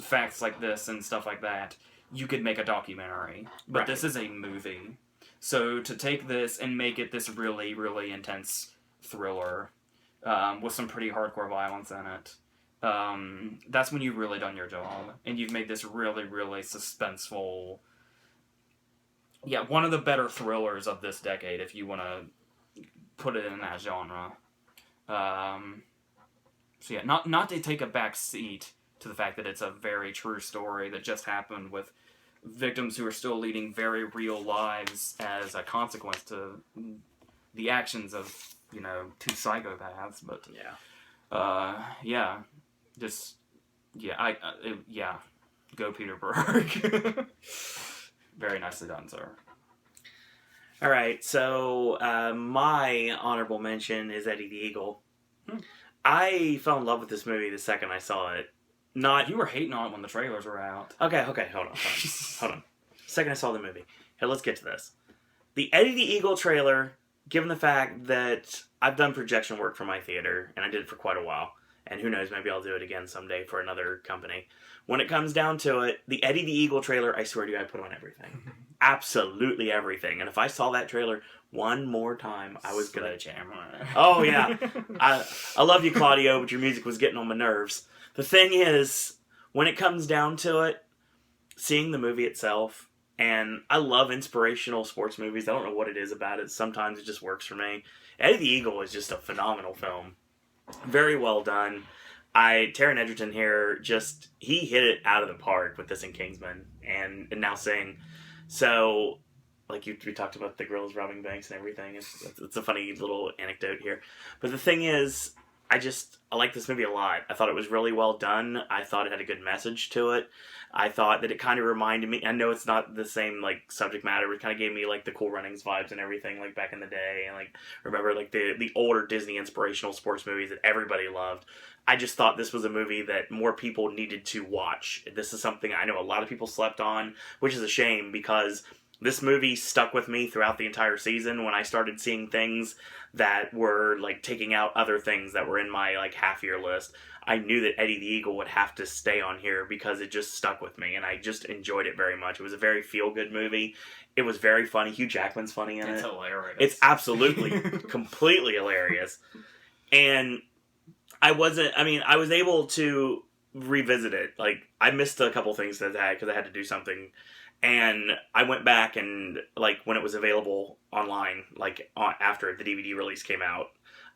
facts like this and stuff like that, you could make a documentary. But This is a movie. So to take this and make it this really, really intense thriller with some pretty hardcore violence in it, that's when you've really done your job, and you've made this really, really suspenseful, one of the better thrillers of this decade, if you want to put it in that genre. Not to take a back seat to the fact that it's a very true story that just happened with victims who are still leading very real lives as a consequence to the actions of two psychopaths, but go Peter Berg. Very nicely done, sir. All right, so my honorable mention is Eddie the Eagle. I fell in love with this movie the second I saw it. You were hating on it when the trailers were out. Okay, hold on. Second I saw the movie. Hey, let's get to this. The Eddie the Eagle trailer given the fact that I've done projection work for my theater, and I did it for quite a while, and who knows, maybe I'll do it again someday for another company. When it comes down to it, the Eddie the Eagle trailer, I swear to you, I put on everything. Absolutely everything. And if I saw that trailer one more time, I was gonna... Oh, yeah. I love you, Claudio, but your music was getting on my nerves. The thing is, when it comes down to it, seeing the movie itself, and I love inspirational sports movies. I don't know what it is about it. Sometimes it just works for me. Eddie the Eagle is just a phenomenal film. Very well done. Taron Egerton here, he hit it out of the park with this in Kingsman and now Sing. So, like we talked about the girls robbing banks and everything. It's a funny little anecdote here. But the thing is, I like this movie a lot. I thought it was really well done. I thought it had a good message to it. I thought that it kind of reminded me, I know it's not the same, like, subject matter, but it kind of gave me, like, the Cool Runnings vibes and everything, like, back in the day. And, like, remember, like, the older Disney inspirational sports movies that everybody loved. I just thought this was a movie that more people needed to watch. This is something I know a lot of people slept on, which is a shame, because this movie stuck with me throughout the entire season. When I started seeing things that were, like, taking out other things that were in my, like, half-year list, I knew that Eddie the Eagle would have to stay on here because it just stuck with me, and I just enjoyed it very much. It was a very feel-good movie. It was very funny. Hugh Jackman's funny in it. It's hilarious. It's absolutely, completely hilarious. And I was able to revisit it. Like, I missed a couple things that I had because I had to do something. And I went back and, like, when it was available online, like, after the DVD release came out,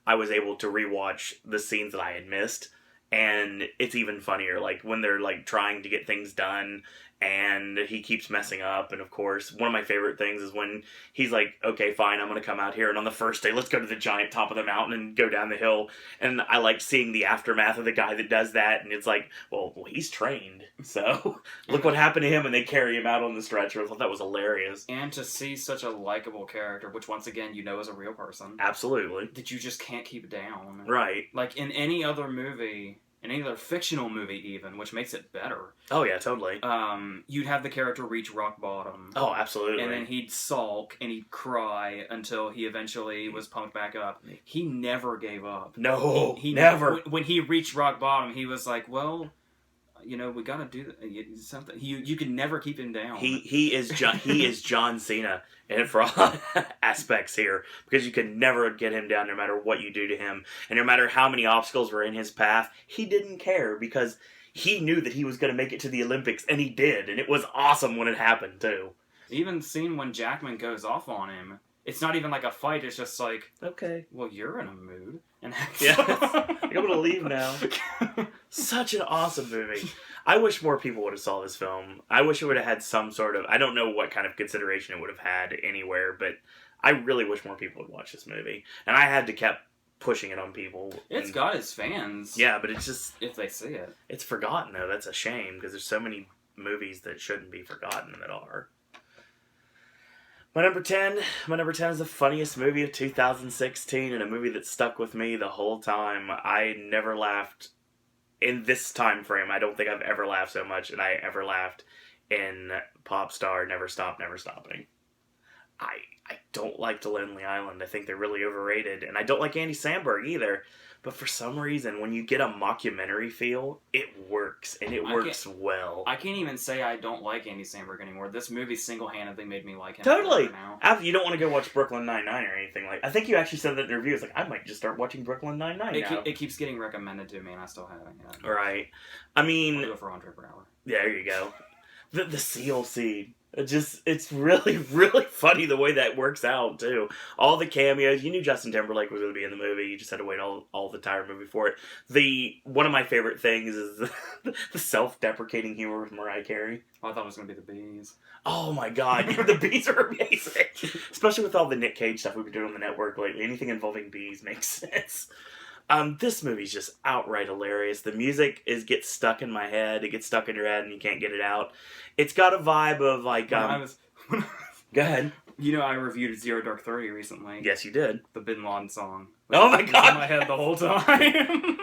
I was able to rewatch the scenes that I had missed. And it's even funnier, like, when they're, like, trying to get things done and he keeps messing up. And, of course, one of my favorite things is when he's like, okay, fine, I'm going to come out here. And on the first day, let's go to the giant top of the mountain and go down the hill. And I like seeing the aftermath of the guy that does that. And it's like, well he's trained. So look what happened to him. And they carry him out on the stretcher. I thought that was hilarious. And to see such a likable character, which, once again, you know is a real person. Absolutely. That you just can't keep down. Right. Like, in any other movie... in any other fictional movie even, which makes it better. Oh yeah, totally. You'd have the character reach rock bottom. Oh, absolutely. And then he'd sulk and he'd cry until he eventually was pumped back up. He never gave up. No, he never. When he reached rock bottom, he was like, well, we gotta do something. You can never keep him down. He is John Cena and for all aspects here, because you could never get him down no matter what you do to him, and no matter how many obstacles were in his path, he didn't care because he knew that he was going to make it to the Olympics, and he did, and it was awesome when it happened too. Even seeing when Jackman goes off on him, it's not even like a fight. It's just like, okay, well, you're in a mood, and yeah, I'm gonna leave now. Such an awesome movie. I wish more people would have saw this film. I wish it would have had some sort of... I don't know what kind of consideration it would have had anywhere, but I really wish more people would watch this movie. And I had to keep pushing it on people. It's got its fans. Yeah, but it's just... if they see it. It's forgotten, though. That's a shame, because there's so many movies that shouldn't be forgotten that are. My number 10 is the funniest movie of 2016, and a movie that stuck with me the whole time. I never laughed... in this time frame, I don't think I've ever laughed so much, and I ever laughed in Pop Star Never Stop, Never Stopping. I don't like The Lonely Island. I think they're really overrated, and I don't like Andy Samberg either. But for some reason, when you get a mockumentary feel, it works, and it works well. I can't even say I don't like Andy Samberg anymore. This movie single-handedly made me like him. Totally. Now. You don't want to go watch Brooklyn Nine-Nine or anything like. I think you actually said that in reviews. Like, I might just start watching Brooklyn Nine-Nine now. It keeps getting recommended to me, and I still haven't yet. Right. I mean, I'll go for 100 per hour. There you go. The seal scene. It's really, really funny the way that works out, too. All the cameos. You knew Justin Timberlake was going to be in the movie. You just had to wait all the entire movie for it. One of my favorite things is the self-deprecating humor with Mariah Carey. Oh, I thought it was going to be the bees. Oh, my God. The bees are amazing. Especially with all the Nick Cage stuff we've been doing on the network lately. Anything involving bees makes sense. This movie's just outright hilarious. The music gets stuck in my head. It gets stuck in your head and you can't get it out. It's got a vibe of like... Go ahead. You know, I reviewed Zero Dark 30 recently. Yes, you did. The Bin Laden song. Oh my God! In my head the whole time.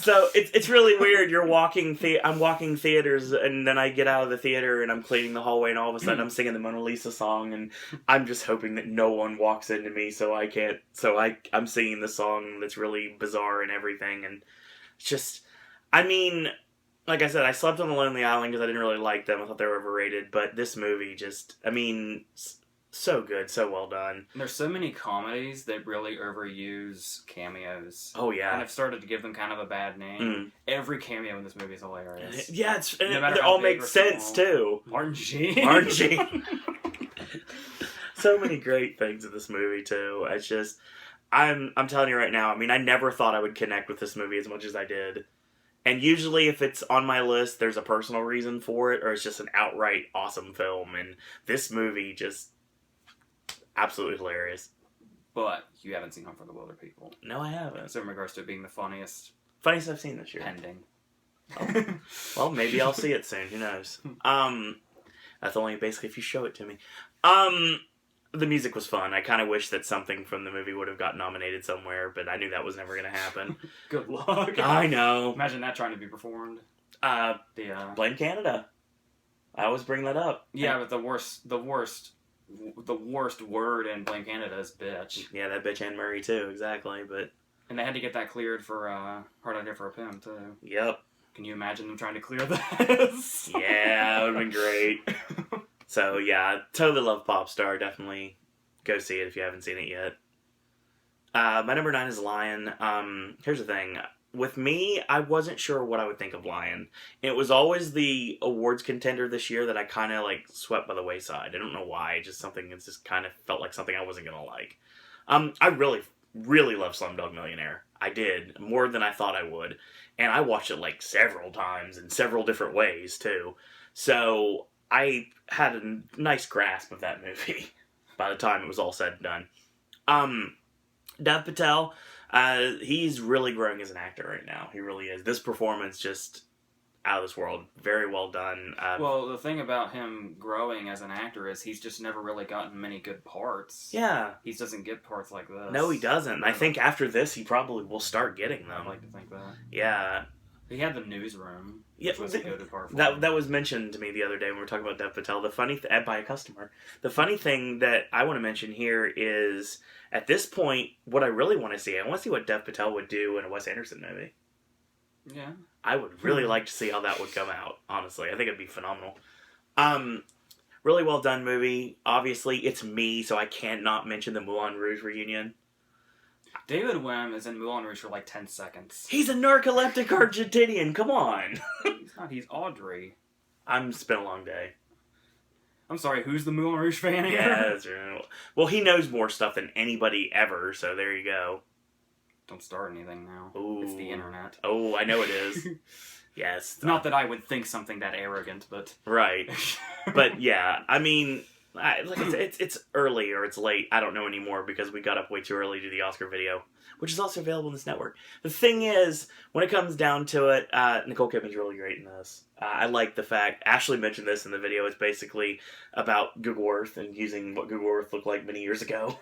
So it's really weird. I'm walking theaters, and then I get out of the theater, and I'm cleaning the hallway, and all of a sudden I'm singing the Mona Lisa song, and I'm just hoping that no one walks into me, so I can't. So I'm singing the song that's really bizarre and everything, and it's just, I mean, like I said, I slept on the Lonely Island because I didn't really like them. I thought they were overrated, but this movie just, I mean, so good, so well done. There's so many comedies that really overuse cameos. Oh yeah, and I've started to give them kind of a bad name. Every cameo in this movie is hilarious. Yeah, they all make sense too. RNG. So many great things in this movie too. It's just, I'm telling you right now. I mean, I never thought I would connect with this movie as much as I did. And usually, if it's on my list, there's a personal reason for it, or it's just an outright awesome film. And this movie just absolutely hilarious. But you haven't seen Home for the Wilder People. No, I haven't. So in regards to it being the funniest I've seen this year. pending. Oh. Well, maybe I'll see it soon. Who knows? That's only basically if you show it to me. The music was fun. I kind of wish that something from the movie would have got nominated somewhere, but I knew that was never going to happen. Good luck. I know. Imagine that trying to be performed. Blame Canada. I always bring that up. Yeah, but the worst word in Blame Canada is bitch. Yeah, that bitch Anne Murray too, exactly. And they had to get that cleared for Hard Idea for a Pimp too. Yep. Can you imagine them trying to clear this? Yeah, that would have been great. So yeah, totally love Popstar. Definitely go see it if you haven't seen it yet. My number 9 is Lion. Here's the thing. With me, I wasn't sure what I would think of Lion. It was always the awards contender this year that I kind of like swept by the wayside. I don't know why. Just something that's just kind of felt like something I wasn't gonna like. I really, really love Slumdog Millionaire. I did more than I thought I would, and I watched it like several times in several different ways too. So I had a nice grasp of that movie by the time it was all said and done. Dev Patel. He's really growing as an actor right now. He really is. This performance just out of this world. Very well done. Well, the thing about him growing as an actor is he's just never really gotten many good parts. Yeah. He doesn't get parts like this. No, he doesn't. I think after this, he probably will start getting them. I'd like to think that. Yeah. He had the newsroom. Yeah, which was a good part for that was mentioned to me the other day when we were talking about Dev Patel. The funny by a customer. The funny thing that I want to mention here is at this point, what I really want to see, I want to see what Dev Patel would do in a Wes Anderson movie. Yeah, I would really like to see how that would come out. Honestly, I think it'd be phenomenal. Really well done movie. Obviously, it's me, so I can't not mention the Moulin Rouge reunion. David Wim is in Moulin Rouge for like 10 seconds. He's a narcoleptic Argentinian. Come on. He's not. He's Audrey. It's been a long day. I'm sorry, who's the Moulin Rouge fan here? Yeah, that's right. Well, he knows more stuff than anybody ever, so there you go. Don't start anything now. Ooh. It's the internet. Oh, I know it is. Yes. Not that I would think something that arrogant, but... Right. But yeah, I mean... it's early or it's late. I don't know anymore because we got up way too early to do the Oscar video, which is also available on this network. The thing is, when it comes down to it, Nicole Kidman's really great in this. I like the fact, Ashley mentioned this in the video, it's basically about Google Earth and using what Google Earth looked like many years ago.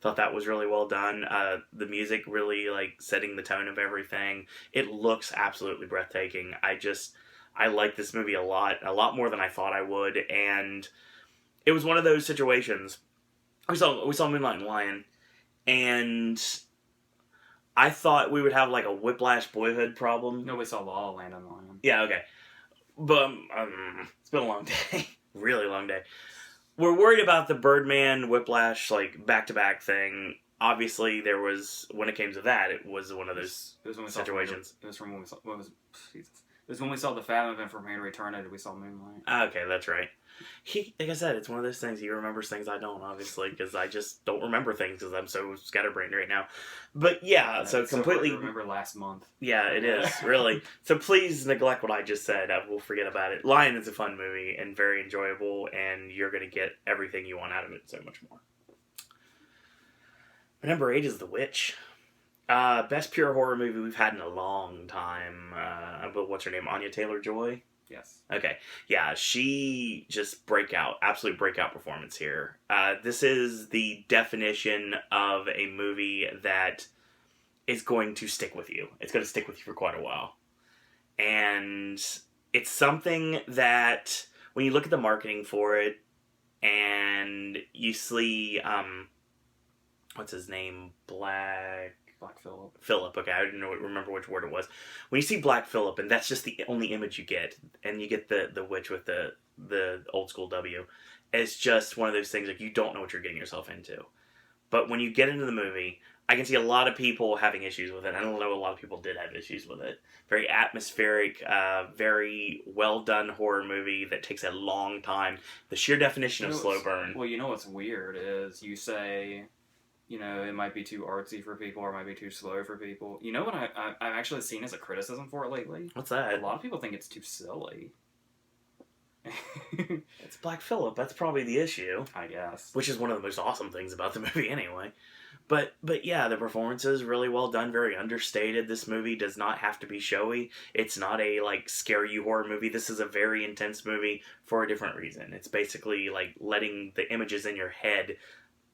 Thought that was really well done. The music really like setting the tone of everything. It looks absolutely breathtaking. I like this movie a lot more than I thought I would, and it was one of those situations. We saw Moonlight and Lion, and I thought we would have like a Whiplash Boyhood problem. No, we saw La La Land and Lion. Yeah, okay. But it's been a long day. Really long day. We're worried about the Birdman Whiplash like back-to-back thing. Obviously, there was, when it came to that, it was one of those situations. It was when we saw The Fathom Event from Here to Eternity, we saw Moonlight. Okay, that's right. Like I said, it's one of those things. He remembers things I don't, obviously, because I just don't remember things because I'm so scatterbrained right now. But yeah, so completely. So hard to remember last month. Yeah, it is really. So please neglect what I just said. I will forget about it. Lion is a fun movie and very enjoyable, and you're going to get everything you want out of it, and so much more. My number 8 is The Witch. Best pure horror movie we've had in a long time. But what's her name? Anya Taylor-Joy? Yes. Okay. Yeah, she just absolute breakout performance here. This is the definition of a movie that is going to stick with you. It's going to stick with you for quite a while. And it's something that when you look at the marketing for it and you see, what's his name? Black Phillip. Okay, I didn't remember which word it was. When you see Black Phillip, and that's just the only image you get, and you get the witch with the old school W, it's just one of those things like you don't know what you're getting yourself into. But when you get into the movie, I can see a lot of people having issues with it. I don't know, a lot of people did have issues with it. Very atmospheric, very well done horror movie that takes a long time. The sheer definition of slow burn. Well, you know what's weird is you say, you know, it might be too artsy for people or it might be too slow for people. You know what I've actually seen as a criticism for it lately? What's that? A lot of people think it's too silly. It's Black Phillip. That's probably the issue. I guess. Which is one of the most awesome things about the movie anyway. But yeah, the performance is really well done, very understated. This movie does not have to be showy. It's not a, like, scare you horror movie. This is a very intense movie for a different reason. It's basically, like, letting the images in your head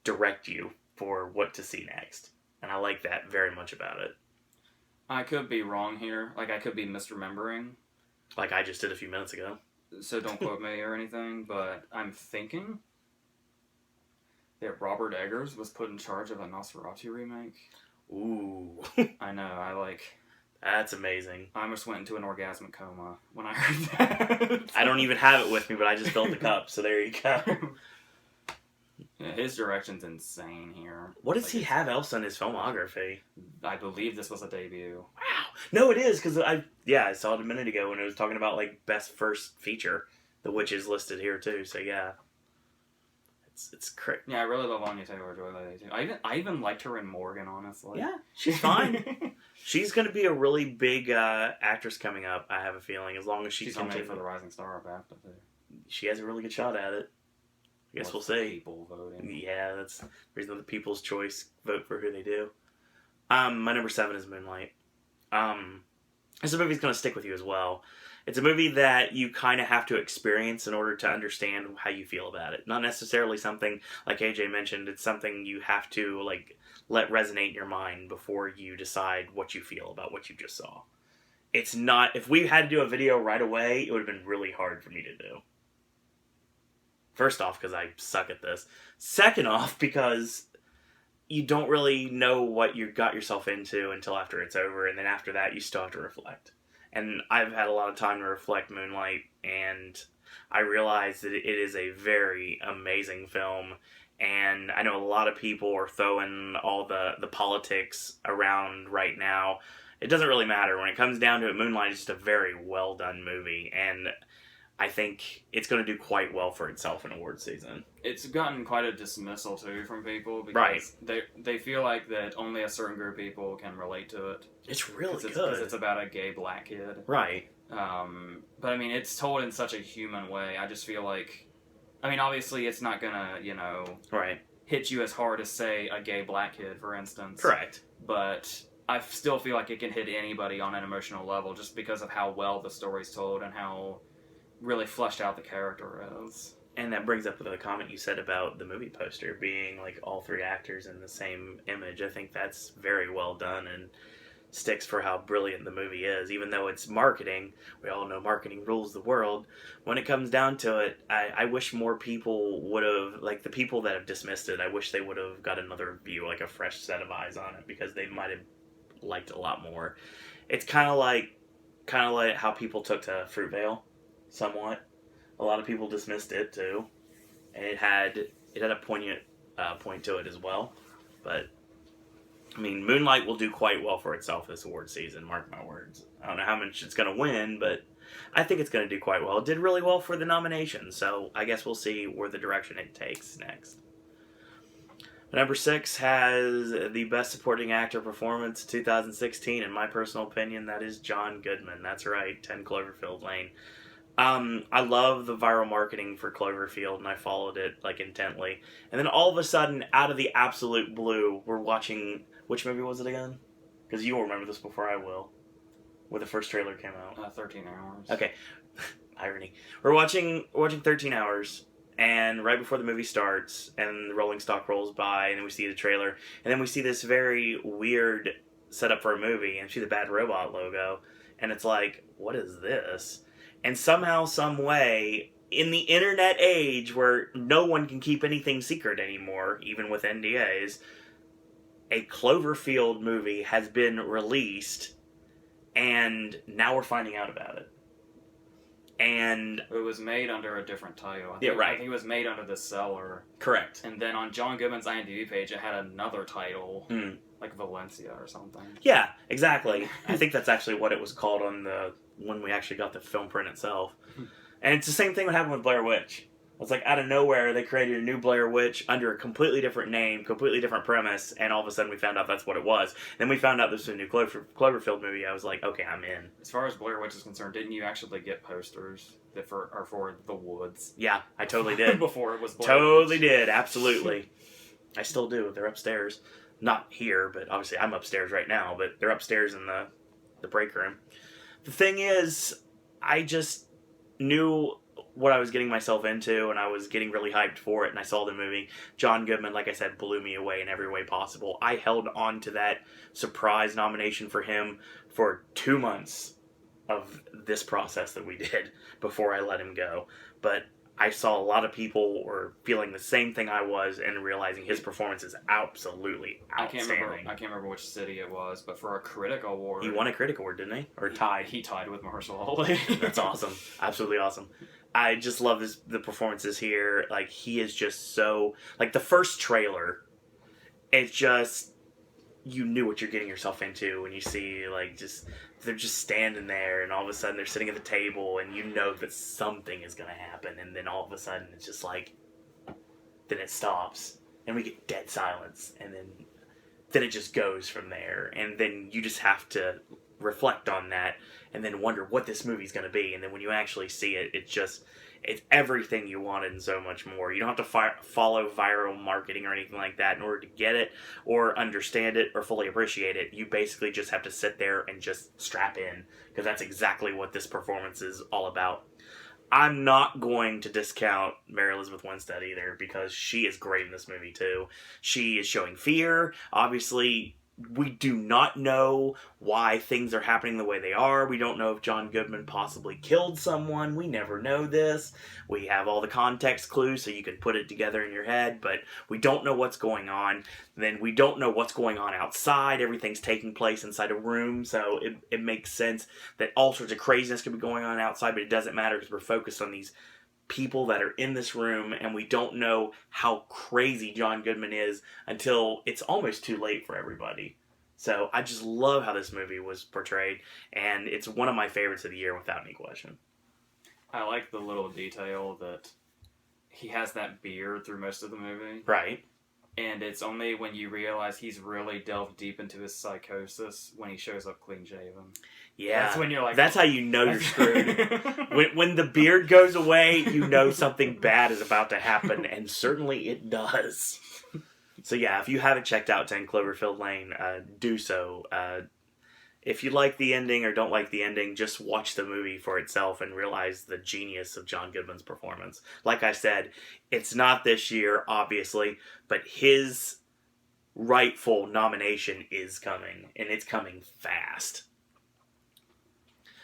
direct you for what to see next. And I like that very much about it. I could be wrong here. Like, I could be misremembering. Like I just did a few minutes ago. So don't quote me or anything, but I'm thinking that Robert Eggers was put in charge of a Nosferatu remake. Ooh. I know, That's amazing. I almost went into an orgasmic coma when I heard that. I don't even have it with me, but I just filled the cup, so there you go. Yeah, his direction's insane here. What does he have else on his filmography? I believe this was a debut. Wow. No, it is, because I saw it a minute ago when it was talking about, like, best first feature. The Witch is listed here, too, so yeah. It's crazy. Yeah, I really love Anya Taylor-Joy too. I even liked her in Morgan, honestly. Yeah, she's fine. She's going to be a really big actress coming up, I have a feeling, as long as she's can nominated for the Rising Star of BAFTA, too. She has a really good shot at it. I guess we'll see. People voting. Yeah, that's the reason the People's Choice vote for who they do. My number 7 is Moonlight. This movie's going to stick with you as well. It's a movie that you kind of have to experience in order to understand how you feel about it. Not necessarily something, like AJ mentioned, it's something you have to, like, let resonate in your mind before you decide what you feel about what you just saw. It's not, if we had to do a video right away, it would have been really hard for me to do. First off, because I suck at this. Second off, because you don't really know what you got yourself into until after it's over, and then after that, you still have to reflect. And I've had a lot of time to reflect Moonlight, and I realized that it is a very amazing film. And I know a lot of people are throwing all the politics around right now. It doesn't really matter. When it comes down to it, Moonlight is just a very well done movie, and I think it's going to do quite well for itself in award season. It's gotten quite a dismissal, too, from people, because they feel like that only a certain group of people can relate to it. It's really good. Because it's about a gay black kid. Right. But, I mean, it's told in such a human way. I just feel like, I mean, obviously it's not going to, right, hit you as hard as, say, a gay black kid, for instance. Correct. But I still feel like it can hit anybody on an emotional level just because of how well the story's told and how really fleshed out the character is. And that brings up the comment you said about the movie poster being like all 3 actors in the same image. I think that's very well done and sticks for how brilliant the movie is. Even though it's marketing, we all know marketing rules the world. When it comes down to it, I wish more people would have, like the people that have dismissed it, I wish they would have got another view, like a fresh set of eyes on it, because they might have liked it a lot more. It's kind of like how people took to Fruitvale. Somewhat. A lot of people dismissed it too, and it had a poignant point to it as well. But I mean, Moonlight will do quite well for itself this award season. Mark my words. I don't know how much it's going to win, but I think it's going to do quite well. It did really well for the nomination, so I guess we'll see where the direction it takes next. Number 6 has the Best Supporting Actor Performance 2016. In my personal opinion, that is John Goodman. That's right, 10 Cloverfield Lane. I love the viral marketing for Cloverfield, and I followed it, like, intently. And then all of a sudden, out of the absolute blue, we're watching... Which movie was it again? Because you will remember this before I will. Where the first trailer came out. 13 Hours. Okay. Irony. We're watching 13 Hours, and right before the movie starts, and the rolling stock rolls by, and then we see the trailer, and then we see this very weird set up for a movie and see the Bad Robot logo, and it's like, what is this? And somehow, some way, in the internet age where no one can keep anything secret anymore, even with NDAs, a Cloverfield movie has been released, and now we're finding out about it. And it was made under a different title. Yeah, right. I think it was made under The Cellar. Correct. And then on John Goodman's IMDb page, it had another title, like Valencia or something. Yeah, exactly. I think that's actually what it was called when we actually got the film print itself. And it's the same thing that happened with Blair Witch. It's like out of nowhere, they created a new Blair Witch under a completely different name, completely different premise, and all of a sudden we found out that's what it was. Then we found out this was a new Cloverfield movie. I was like, okay, I'm in. As far as Blair Witch is concerned, didn't you actually get posters that are for The Woods? Yeah, I totally did. Before it was Blair Totally Witch. did, absolutely. I still do. They're upstairs. Not here, but obviously I'm upstairs right now, but they're upstairs in the break room. The thing is, I just knew what I was getting myself into, and I was getting really hyped for it, and I saw the movie. John Goodman, like I said, blew me away in every way possible. I held on to that surprise nomination for him for 2 months of this process that we did before I let him go. But I saw a lot of people were feeling the same thing I was and realizing his performance is absolutely outstanding. I can't remember which city it was, but for a critic award... He won a critic award, didn't he? Or tied? He tied with Mahershala Ali. That's awesome. Absolutely awesome. I just love the performances here. Like, he is just so... Like, the first trailer, it's just... You knew what you're getting yourself into when you see, like, just... They're just standing there, and all of a sudden they're sitting at the table, and you know that something is going to happen, and then all of a sudden it's just like... Then it stops, and we get dead silence, and then it just goes from there, and then you just have to reflect on that, and then wonder what this movie's going to be, and then when you actually see it, it's everything you wanted and so much more. You don't have to follow viral marketing or anything like that in order to get it, or understand it, or fully appreciate it. You basically just have to sit there and just strap in, because that's exactly what this performance is all about. I'm not going to discount Mary Elizabeth Winstead either, because she is great in this movie too. She is showing fear. Obviously, we do not know why things are happening the way they are. We don't know if John Goodman possibly killed someone. We never know this. We have all the context clues so you can put it together in your head, but we don't know what's going on. Then we don't know what's going on outside. Everything's taking place inside a room, so it makes sense that all sorts of craziness could be going on outside, but it doesn't matter because we're focused on these people that are in this room, and we don't know how crazy John Goodman is until it's almost too late for everybody. So I just love how this movie was portrayed, and it's one of my favorites of the year without any question. I like the little detail that he has that beard through most of the movie. Right. And it's only when you realize he's really delved deep into his psychosis when he shows up clean shaven. Yeah. That's when you're like... That's how you know you're screwed. when the beard goes away, you know something bad is about to happen, and certainly it does. So yeah, if you haven't checked out 10 Cloverfield Lane, do so. If you like the ending or don't like the ending, just watch the movie for itself and realize the genius of John Goodman's performance. Like I said, it's not this year, obviously, but his rightful nomination is coming, and it's coming fast.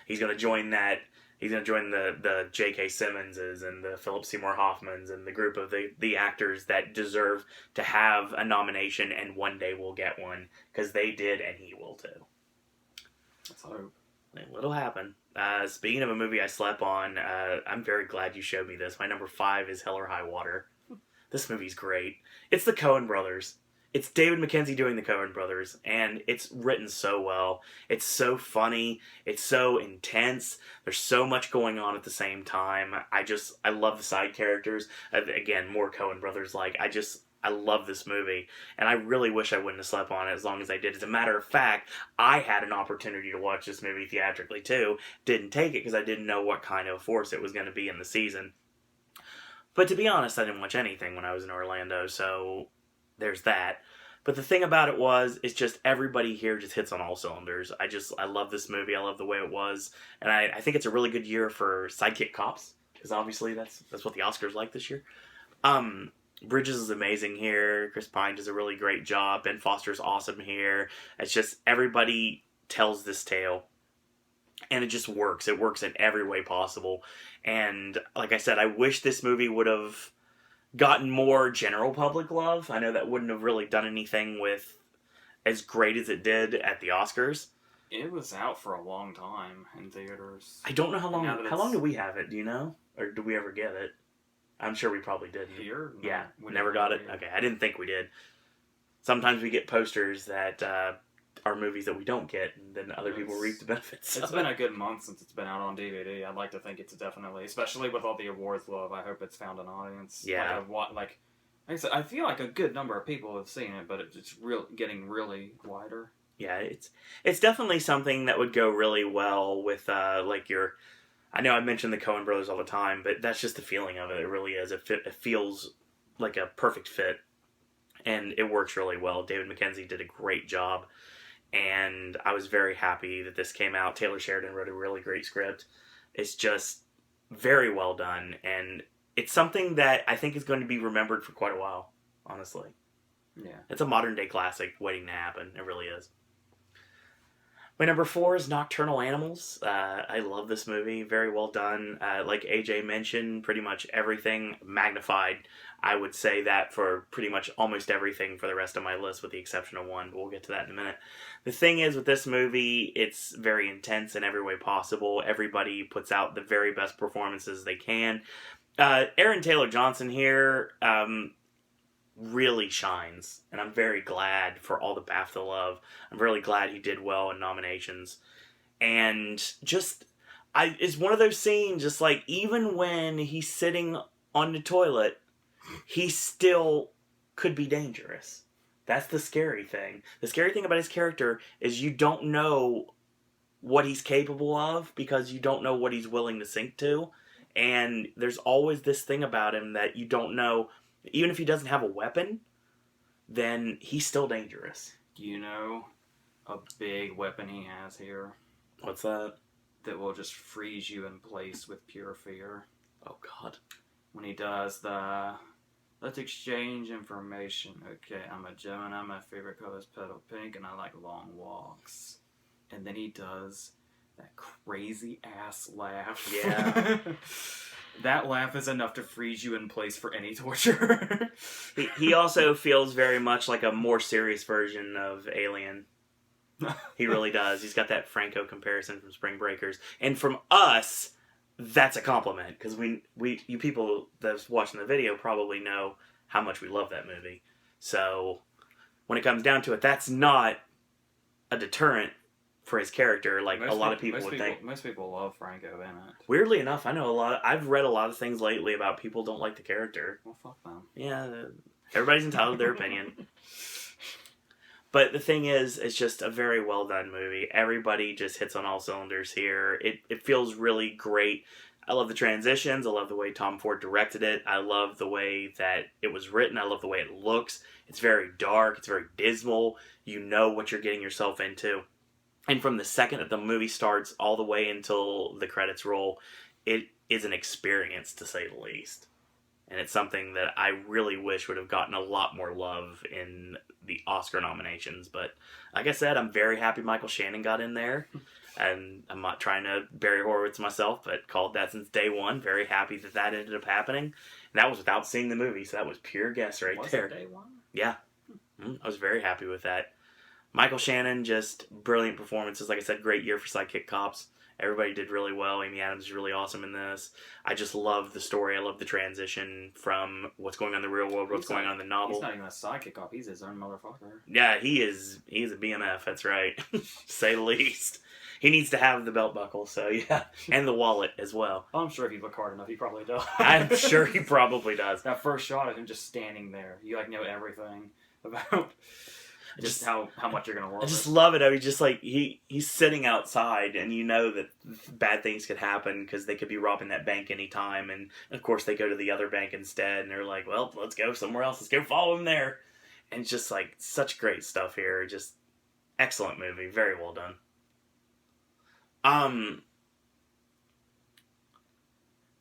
He's going to join that. He's going to join the J.K. Simmonses and the Philip Seymour Hoffmans and the group of the actors that deserve to have a nomination and one day will get one, because they did and he will too. Let's hope. It'll happen. Speaking of a movie I slept on, I'm very glad you showed me this. My number 5 is Hell or High Water. This movie's great. It's the Coen brothers. It's David Mackenzie doing the Coen brothers, and it's written so well. It's so funny. It's so intense. There's so much going on at the same time. I love the side characters. Again, more Coen brothers like. I love this movie, and I really wish I wouldn't have slept on it as long as I did. As a matter of fact, I had an opportunity to watch this movie theatrically too. Didn't take it because I didn't know what kind of force it was going to be in the season. But to be honest, I didn't watch anything when I was in Orlando, so there's that. But the thing about it it's just everybody here just hits on all cylinders. I love this movie. I love the way it was. And I think it's a really good year for sidekick cops, because obviously that's what the Oscars like this year. Bridges is amazing here. Chris Pine does a really great job. Ben Foster's awesome here. It's just everybody tells this tale, and it just works. It works in every way possible. And like I said, I wish this movie would have gotten more general public love. I know that wouldn't have really done anything with as great as it did at the Oscars. It was out for a long time in theaters. I don't know how long. How long do we have it? Do you know, or do we ever get it? I'm sure we probably didn't. Here? No, Yeah, we never got it. Here. Okay, I didn't think we did. Sometimes we get posters that are movies that we don't get, and then other people reap the benefits. It's been a good month since it's been out on DVD. I'd like to think it's definitely, especially with all the awards love, I hope it's found an audience. Yeah. Like I said, I feel like a good number of people have seen it, but it's getting really wider. Yeah, it's definitely something that would go really well with like your. I know I mention the Coen brothers all the time, but that's just the feeling of it. It really is. It feels like a perfect fit, and it works really well. David Mackenzie did a great job, and I was very happy that this came out. Taylor Sheridan wrote a really great script. It's just very well done, and it's something that I think is going to be remembered for quite a while, honestly. Yeah. It's a modern day classic waiting to happen. It really is. My number 4 is Nocturnal Animals. I love this movie. Very well done. Like AJ mentioned, pretty much everything magnified. I would say that for pretty much almost everything for the rest of my list, with the exception of one. But we'll get to that in a minute. The thing is, with this movie, it's very intense in every way possible. Everybody puts out the very best performances they can. Aaron Taylor Johnson here really shines, and I'm very glad for all the BAFTA love. I'm really glad he did well in nominations, and just it's one of those scenes, just like even when he's sitting on the toilet, he still could be dangerous. That's the scary thing. The scary thing about his character is you don't know what he's capable of because you don't know what he's willing to sink to, and there's always this thing about him that you don't know. Even if he doesn't have a weapon, then he's still dangerous. You know, a big weapon he has here. What's that? That will just freeze you in place with pure fear. Oh, God. When he does the, let's exchange information. Okay, I'm a Gemini, my favorite color is petal pink, and I like long walks. And then he does that crazy ass laugh. Yeah. That laugh is enough to freeze you in place for any torture. he also feels very much like a more serious version of Alien. He really does. He's got that Franco comparison from Spring Breakers. And from us, that's a compliment. Because you people that's watching the video probably know how much we love that movie. So, when it comes down to it, that's not a deterrent for his character, like a lot of people would think. Most people love Franco in it. Weirdly enough, I know I've read a lot of things lately about people don't like the character. Well, fuck them. Yeah, everybody's entitled to their opinion. But the thing is, it's just a very well done movie. Everybody just hits on all cylinders here. It feels really great. I love the transitions. I love the way Tom Ford directed it. I love the way that it was written. I love the way it looks. It's very dark. It's very dismal. You know what you're getting yourself into. And from the second that the movie starts all the way until the credits roll, it is an experience, to say the least. And it's something that I really wish would have gotten a lot more love in the Oscar nominations. But like I said, I'm very happy Michael Shannon got in there. And I'm not trying to Barry Horowitz myself, but called that since day one. Very happy that ended up happening. And that was without seeing the movie, so that was pure guess right there. Was it day one? Yeah. I was very happy with that. Michael Shannon, just brilliant performances. Like I said, great year for Sidekick Cops. Everybody did really well. Amy Adams is really awesome in this. I just love the story. I love the transition from what's going on in the real world, what's going on in the novel. He's not even a sidekick cop. He's his own motherfucker. Yeah, he is. He's a BMF. That's right. To say the least. He needs to have the belt buckle, so yeah. And the wallet as well. I'm sure if you look hard enough, he probably does. I'm sure he probably does. That first shot of him just standing there, you know everything about just how much you're gonna work. I just love it. I mean, just like he's sitting outside, and you know that bad things could happen because they could be robbing that bank anytime, and of course they go to the other bank instead, and they're like, "Well, let's go somewhere else. Let's go follow him there." And just like such great stuff here. Just excellent movie. Very well done.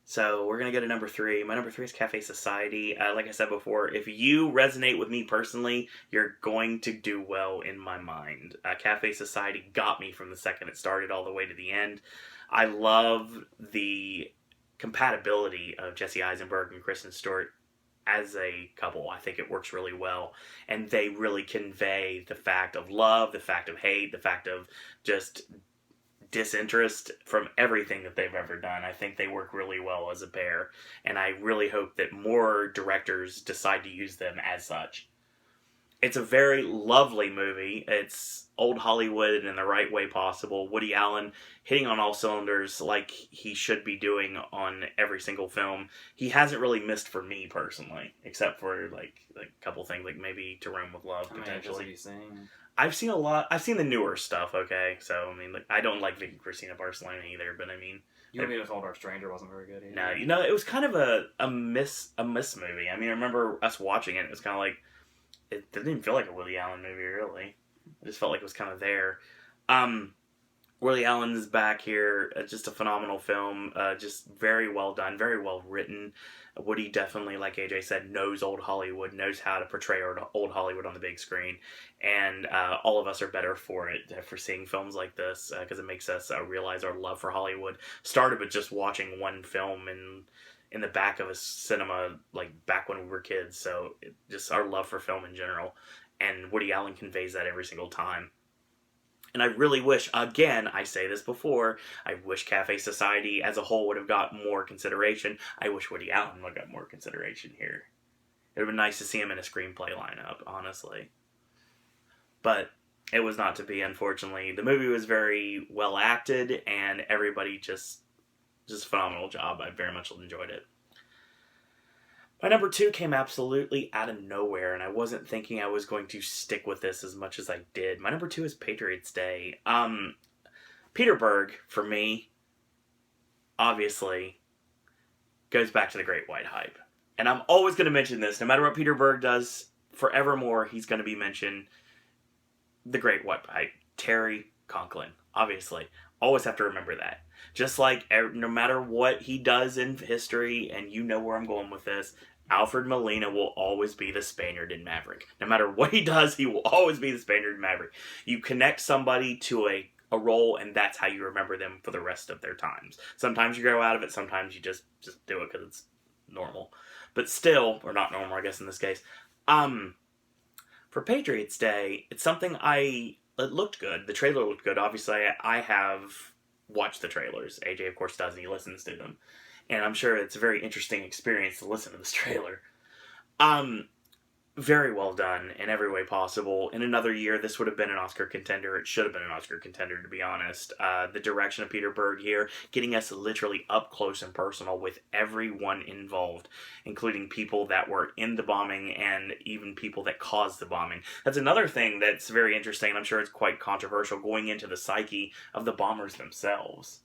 So we're going to go to number 3. My number 3 is Cafe Society. Like I said before, if you resonate with me personally, you're going to do well in my mind. Cafe Society got me from the second it started all the way to the end. I love the compatibility of Jesse Eisenberg and Kristen Stewart as a couple. I think it works really well. And they really convey the fact of love, the fact of hate, the fact of just disinterest from everything that they've ever done. I think they work really well as a pair, and I really hope that more directors decide to use them as such. It's a very lovely movie. It's old Hollywood in the right way possible. Woody Allen hitting on all cylinders like he should be doing on every single film. He hasn't really missed for me personally, except for like a couple things, like maybe To Rome with Love potentially. What have you seen? I've seen a lot. I've seen the newer stuff. Okay, so I mean, like, I don't like Vicky Cristina Barcelona either, but I mean, You and Me with Older Stranger wasn't very good either. no, it was kind of a miss movie. I mean, I remember us watching it. It was kind of like it didn't even feel like a Woody Allen movie, really. It just felt like it was kind of there. Woody Allen's back here. Just a phenomenal film. Just very well done, very well written. Woody definitely, like AJ said, knows old Hollywood, knows how to portray old Hollywood on the big screen. And all of us are better for it, for seeing films like this, because it makes us realize our love for Hollywood started with just watching one film in the back of a cinema, like back when we were kids. So just our love for film in general. And Woody Allen conveys that every single time. And I really wish, again, I say this before, I wish Cafe Society as a whole would have got more consideration. I wish Woody Allen would have got more consideration here. It would have been nice to see him in a screenplay lineup, honestly. But it was not to be, unfortunately. The movie was very well acted, and everybody just a phenomenal job. I very much enjoyed it. My number 2 came absolutely out of nowhere, and I wasn't thinking I was going to stick with this as much as I did. My number 2 is Patriots Day. Peter Berg, for me, obviously, goes back to the Great White Hype. And I'm always going to mention this. No matter what Peter Berg does, forevermore, he's going to be mentioned. The Great White Hype. Terry Conklin, obviously. Always have to remember that. Just like no matter what he does in history, and you know where I'm going with this, Alfred Molina will always be the Spaniard in Maverick. No matter what he does, he will always be the Spaniard in Maverick. You connect somebody to a role, and that's how you remember them for the rest of their times. Sometimes you grow out of it, sometimes you just do it because it's normal. But still, or not normal, I guess in this case. For Patriots Day, it's something it looked good. The trailer looked good. Obviously, I have watched the trailers. AJ, of course, does, and he listens to them. And I'm sure it's a very interesting experience to listen to this trailer. Very well done in every way possible. In another year, this would have been an Oscar contender. It should have been an Oscar contender, to be honest. The direction of Peter Berg here, getting us literally up close and personal with everyone involved, including people that were in the bombing and even people that caused the bombing. That's another thing that's very interesting, and I'm sure it's quite controversial, going into the psyche of the bombers themselves.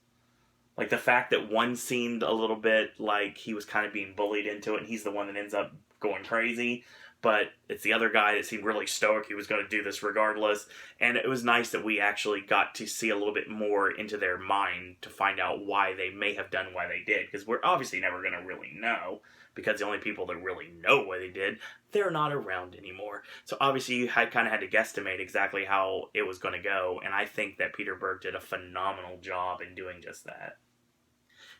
Like the fact that one seemed a little bit like he was kind of being bullied into it, and he's the one that ends up going crazy. But it's the other guy that seemed really stoic. He was going to do this regardless. And it was nice that we actually got to see a little bit more into their mind to find out why they may have done why they did. Because we're obviously never going to really know. Because the only people that really know what they did, they're not around anymore. So obviously you kind of had to guesstimate exactly how it was going to go. And I think that Peter Berg did a phenomenal job in doing just that.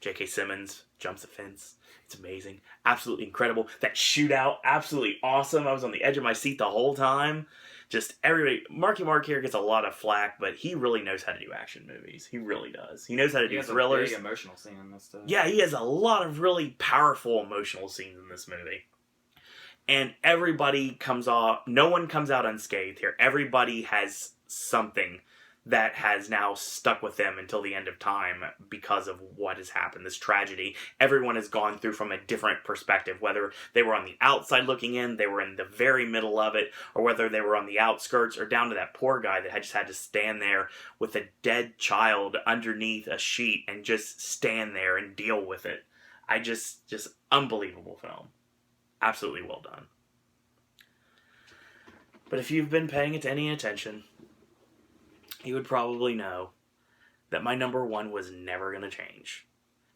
J.K. Simmons jumps the fence. It's amazing. Absolutely incredible. That shootout, absolutely awesome. I was on the edge of my seat the whole time. Just everybody, Marky Mark here gets a lot of flack, but he really knows how to do action movies. He really does. He knows how to do thrillers. He has a big emotional scene in this stuff. Yeah, he has a lot of really powerful emotional scenes in this movie. And everybody comes off, no one comes out unscathed here. Everybody has something that has now stuck with them until the end of time because of what has happened, this tragedy. Everyone has gone through from a different perspective, whether they were on the outside looking in, they were in the very middle of it, or whether they were on the outskirts, or down to that poor guy that had just had to stand there with a dead child underneath a sheet and just stand there and deal with it. Just unbelievable film. Absolutely well done. But if you've been paying it any attention, you would probably know that my number 1 was never going to change.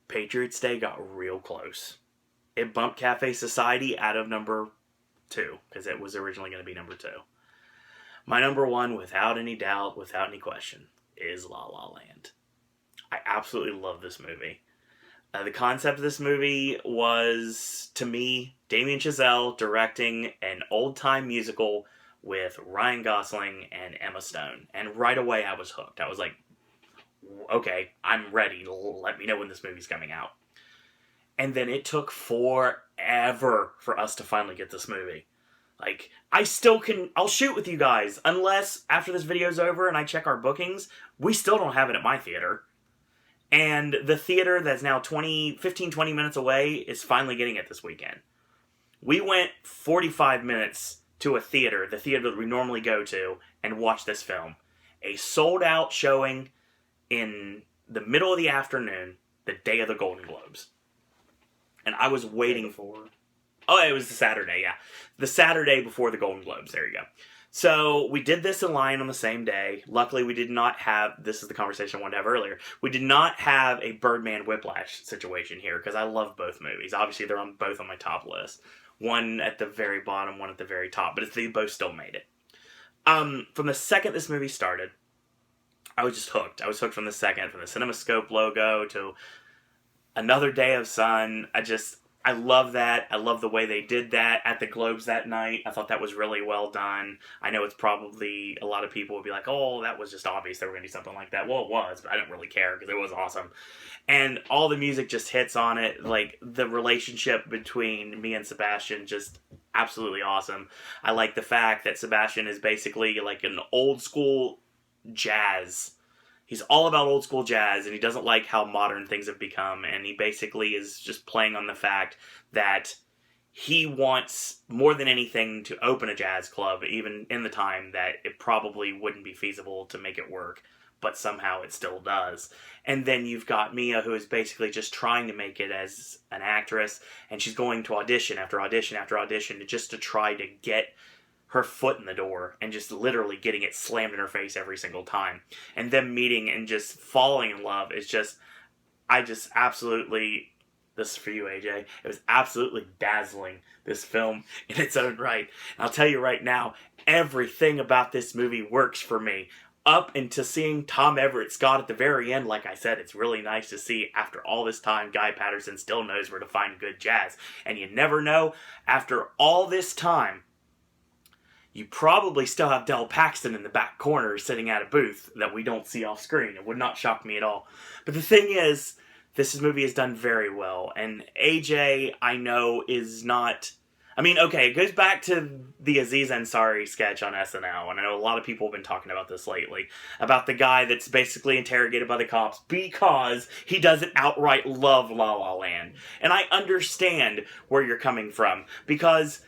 Patriots Day got real close. It bumped Cafe Society out of number 2, because it was originally going to be number 2. My number 1, without any doubt, without any question, is La La Land. I absolutely love this movie. The concept of this movie was, to me, Damien Chazelle directing an old-time musical with Ryan Gosling and Emma Stone. And right away I was hooked. I was like, okay, I'm ready. Let me know when this movie's coming out. And then it took forever for us to finally get this movie. Like, I'll shoot with you guys, unless after this video's over and I check our bookings, we still don't have it at my theater. And the theater that's now 20 minutes away is finally getting it this weekend. We went 45 minutes to a theater, the theater that we normally go to, and watch this film. A sold-out showing in the middle of the afternoon, the day of the Golden Globes. And I was waiting for... Oh, it was the Saturday, yeah. The Saturday before the Golden Globes, there you go. So, we did this in line on the same day. Luckily, we did not have... This is the conversation I wanted to have earlier. We did not have a Birdman Whiplash situation here, because I love both movies. Obviously, they're both on my top list. One at the very bottom, one at the very top. But they both still made it. From the second this movie started, I was just hooked. I was hooked from the second. From the CinemaScope logo to Another Day of Sun. I love that. I love the way they did that at the Globes that night. I thought that was really well done. I know it's probably, a lot of people would be like, oh, that was just obvious they were going to do something like that. Well, it was, but I didn't really care because it was awesome. And all the music just hits on it. Like, the relationship between me and Sebastian, just absolutely awesome. I like the fact that Sebastian is basically like an old school jazz. He's all about old school jazz, and he doesn't like how modern things have become, and he basically is just playing on the fact that he wants, more than anything, to open a jazz club, even in the time that it probably wouldn't be feasible to make it work, but somehow it still does. And then you've got Mia, who is basically just trying to make it as an actress, and she's going to audition after audition after audition just to try to get her foot in the door, and just literally getting it slammed in her face every single time. And them meeting and just falling in love is just, this is for you, AJ, it was absolutely dazzling, this film in its own right. And I'll tell you right now, everything about this movie works for me. Up into seeing Tom Everett Scott at the very end, like I said, it's really nice to see after all this time, Guy Patterson still knows where to find good jazz. And you never know, after all this time, you probably still have Del Paxton in the back corner sitting at a booth that we don't see off screen. It would not shock me at all. But the thing is, this movie is done very well. And AJ, I know, is not... I mean, okay, it goes back to the Aziz Ansari sketch on SNL. And I know a lot of people have been talking about this lately. About the guy that's basically interrogated by the cops because he doesn't outright love La La Land. And I understand where you're coming from. Because...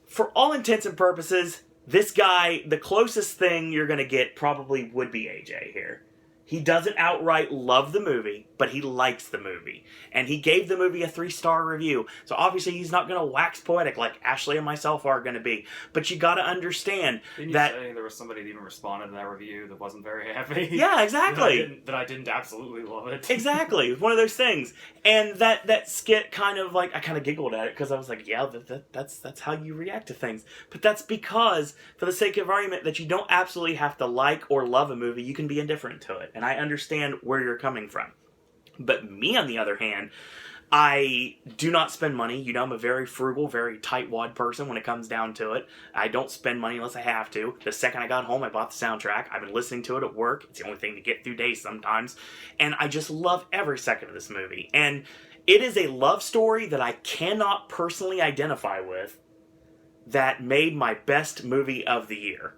for all intents and purposes, this guy, the closest thing you're going to get probably would be AJ here. He doesn't outright love the movie, but he likes the movie. And he gave the movie a 3-star review. So obviously he's not going to wax poetic like Ashley and myself are going to be. But you got to understand Didn't you that... say there was somebody that even responded to that review that wasn't very happy? Yeah, exactly. that I didn't absolutely love it. Exactly. It was one of those things. And that skit kind of like, I kind of giggled at it because I was like, yeah, that's how you react to things. But that's because, for the sake of argument, that you don't absolutely have to like or love a movie. You can be indifferent to it. And I understand where you're coming from. But me, on the other hand, I do not spend money. You know, I'm a very frugal, very tightwad person when it comes down to it. I don't spend money unless I have to. The second I got home, I bought the soundtrack. I've been listening to it at work. It's the only thing to get through days sometimes. And I just love every second of this movie. And it is a love story that I cannot personally identify with that made my best movie of the year.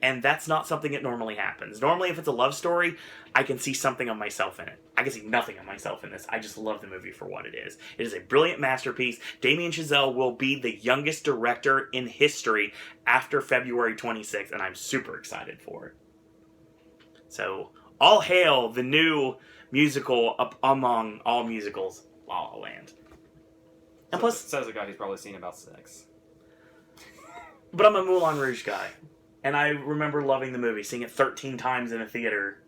And that's not something that normally happens. Normally, if it's a love story, I can see something of myself in it. I can see nothing of myself in this. I just love the movie for what it is. It is a brilliant masterpiece. Damien Chazelle will be the youngest director in history after February 26th, and I'm super excited for it. So, all hail the new musical up among all musicals, La La Land. And plus, says a guy who's probably seen about 6. But I'm a Moulin Rouge guy. And I remember loving the movie, seeing it 13 times in a theater.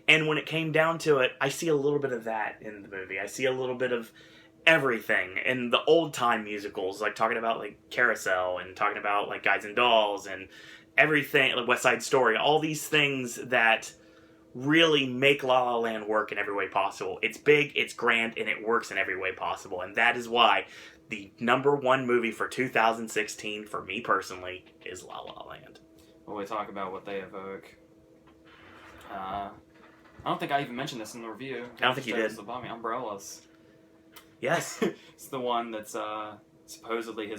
And when it came down to it, I see a little bit of that in the movie. I see a little bit of everything in the old time musicals, like talking about like Carousel and talking about like Guys and Dolls and everything, like West Side Story, all these things that really make La La Land work in every way possible. It's big, it's grand, and it works in every way possible. And that is why the number one movie for 2016 for me personally is La La Land. When we talk about what they evoke, I don't think I even mentioned this in the review. I don't think you did. Umbrellas. Yes. It's the one that's supposedly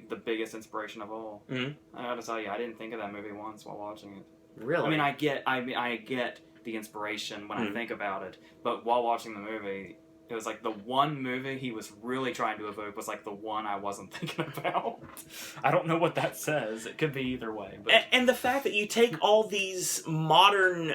the biggest inspiration of all. Mm-hmm. I gotta tell you, I didn't think of that movie once while watching it. Really? I mean, I get the inspiration when I think about it, but while watching the movie, it was like the one movie he was really trying to evoke was like the one I wasn't thinking about. I don't know what that says. It could be either way. But and the fact that you take all these modern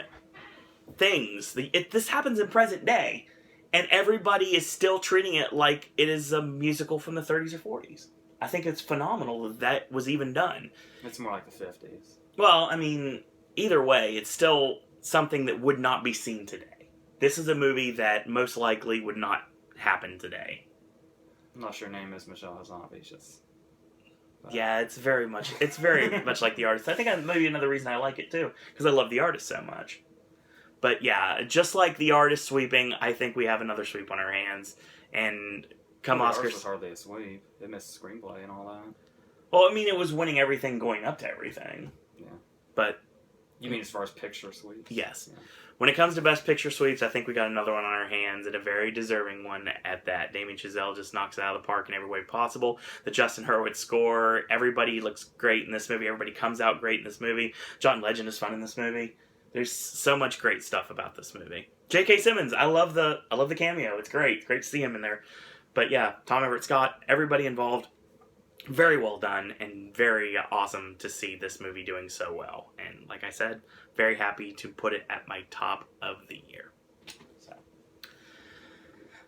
things, this happens in present day, and everybody is still treating it like it is a musical from the 30s or 40s. I think it's phenomenal that was even done. It's more like the 50s. Well, I mean, either way, it's still something that would not be seen today. This is a movie that most likely would not happen today. I'm not sure her name is Michelle Hazanavicius. Yeah, it's very much like the artist. I think maybe another reason I like it too, because I love the artist so much. But yeah, just like the artist sweeping, I think we have another sweep on our hands. And come Oscars, was hardly a sweep. It missed screenplay and all that. Well, I mean, it was winning everything going up to everything. Yeah. But you mean as far as picture sweeps? Yes. Yeah. When it comes to Best Picture sweeps, I think we got another one on our hands, and a very deserving one at that. Damien Chazelle just knocks it out of the park in every way possible. The Justin Hurwitz score, everybody looks great in this movie. Everybody comes out great in this movie. John Legend is fun in this movie. There's so much great stuff about this movie. J.K. Simmons, I love the cameo. It's great. Great to see him in there. But yeah, Tom Everett Scott, everybody involved, very well done and very awesome to see this movie doing so well. And like I said, very happy to put it at my top of the year. So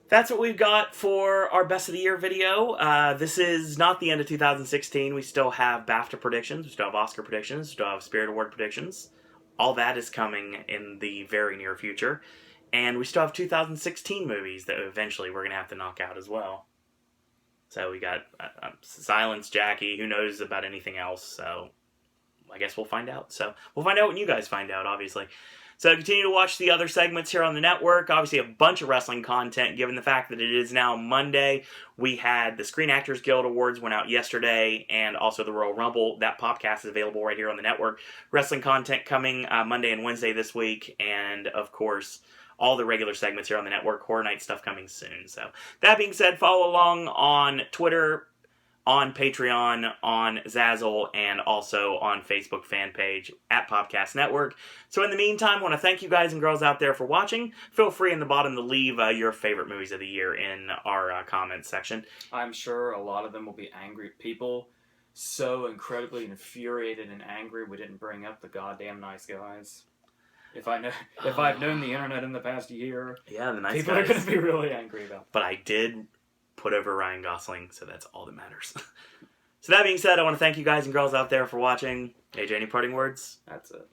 that's what we've got for our Best of the Year video. This is not the end of 2016. We still have BAFTA predictions. We still have Oscar predictions. We still have Spirit Award predictions. All that is coming in the very near future. And we still have 2016 movies that eventually we're going to have to knock out as well. So we got Silence, Jackie, who knows about anything else, so I guess we'll find out. So we'll find out when you guys find out, obviously. So continue to watch the other segments here on the network. Obviously a bunch of wrestling content, given the fact that it is now Monday. We had the Screen Actors Guild Awards went out yesterday, and also the Royal Rumble. That podcast is available right here on the network. Wrestling content coming Monday and Wednesday this week, and of course all the regular segments here on the network. Horror Night stuff coming soon. So that being said, follow along on Twitter, on Patreon, on Zazzle, and also on Facebook fan page at Popcast Network. So in the meantime, I want to thank you guys and girls out there for watching. Feel free in the bottom to leave your favorite movies of the year in our comments section. I'm sure a lot of them will be angry people. So incredibly infuriated and angry we didn't bring up the goddamn Nice Guys. If I've known the internet in the past year, yeah, the Nice people Guys are going to be really angry about it. But I did put over Ryan Gosling, so that's all that matters. So that being said, I want to thank you guys and girls out there for watching. AJ, any parting words? That's it.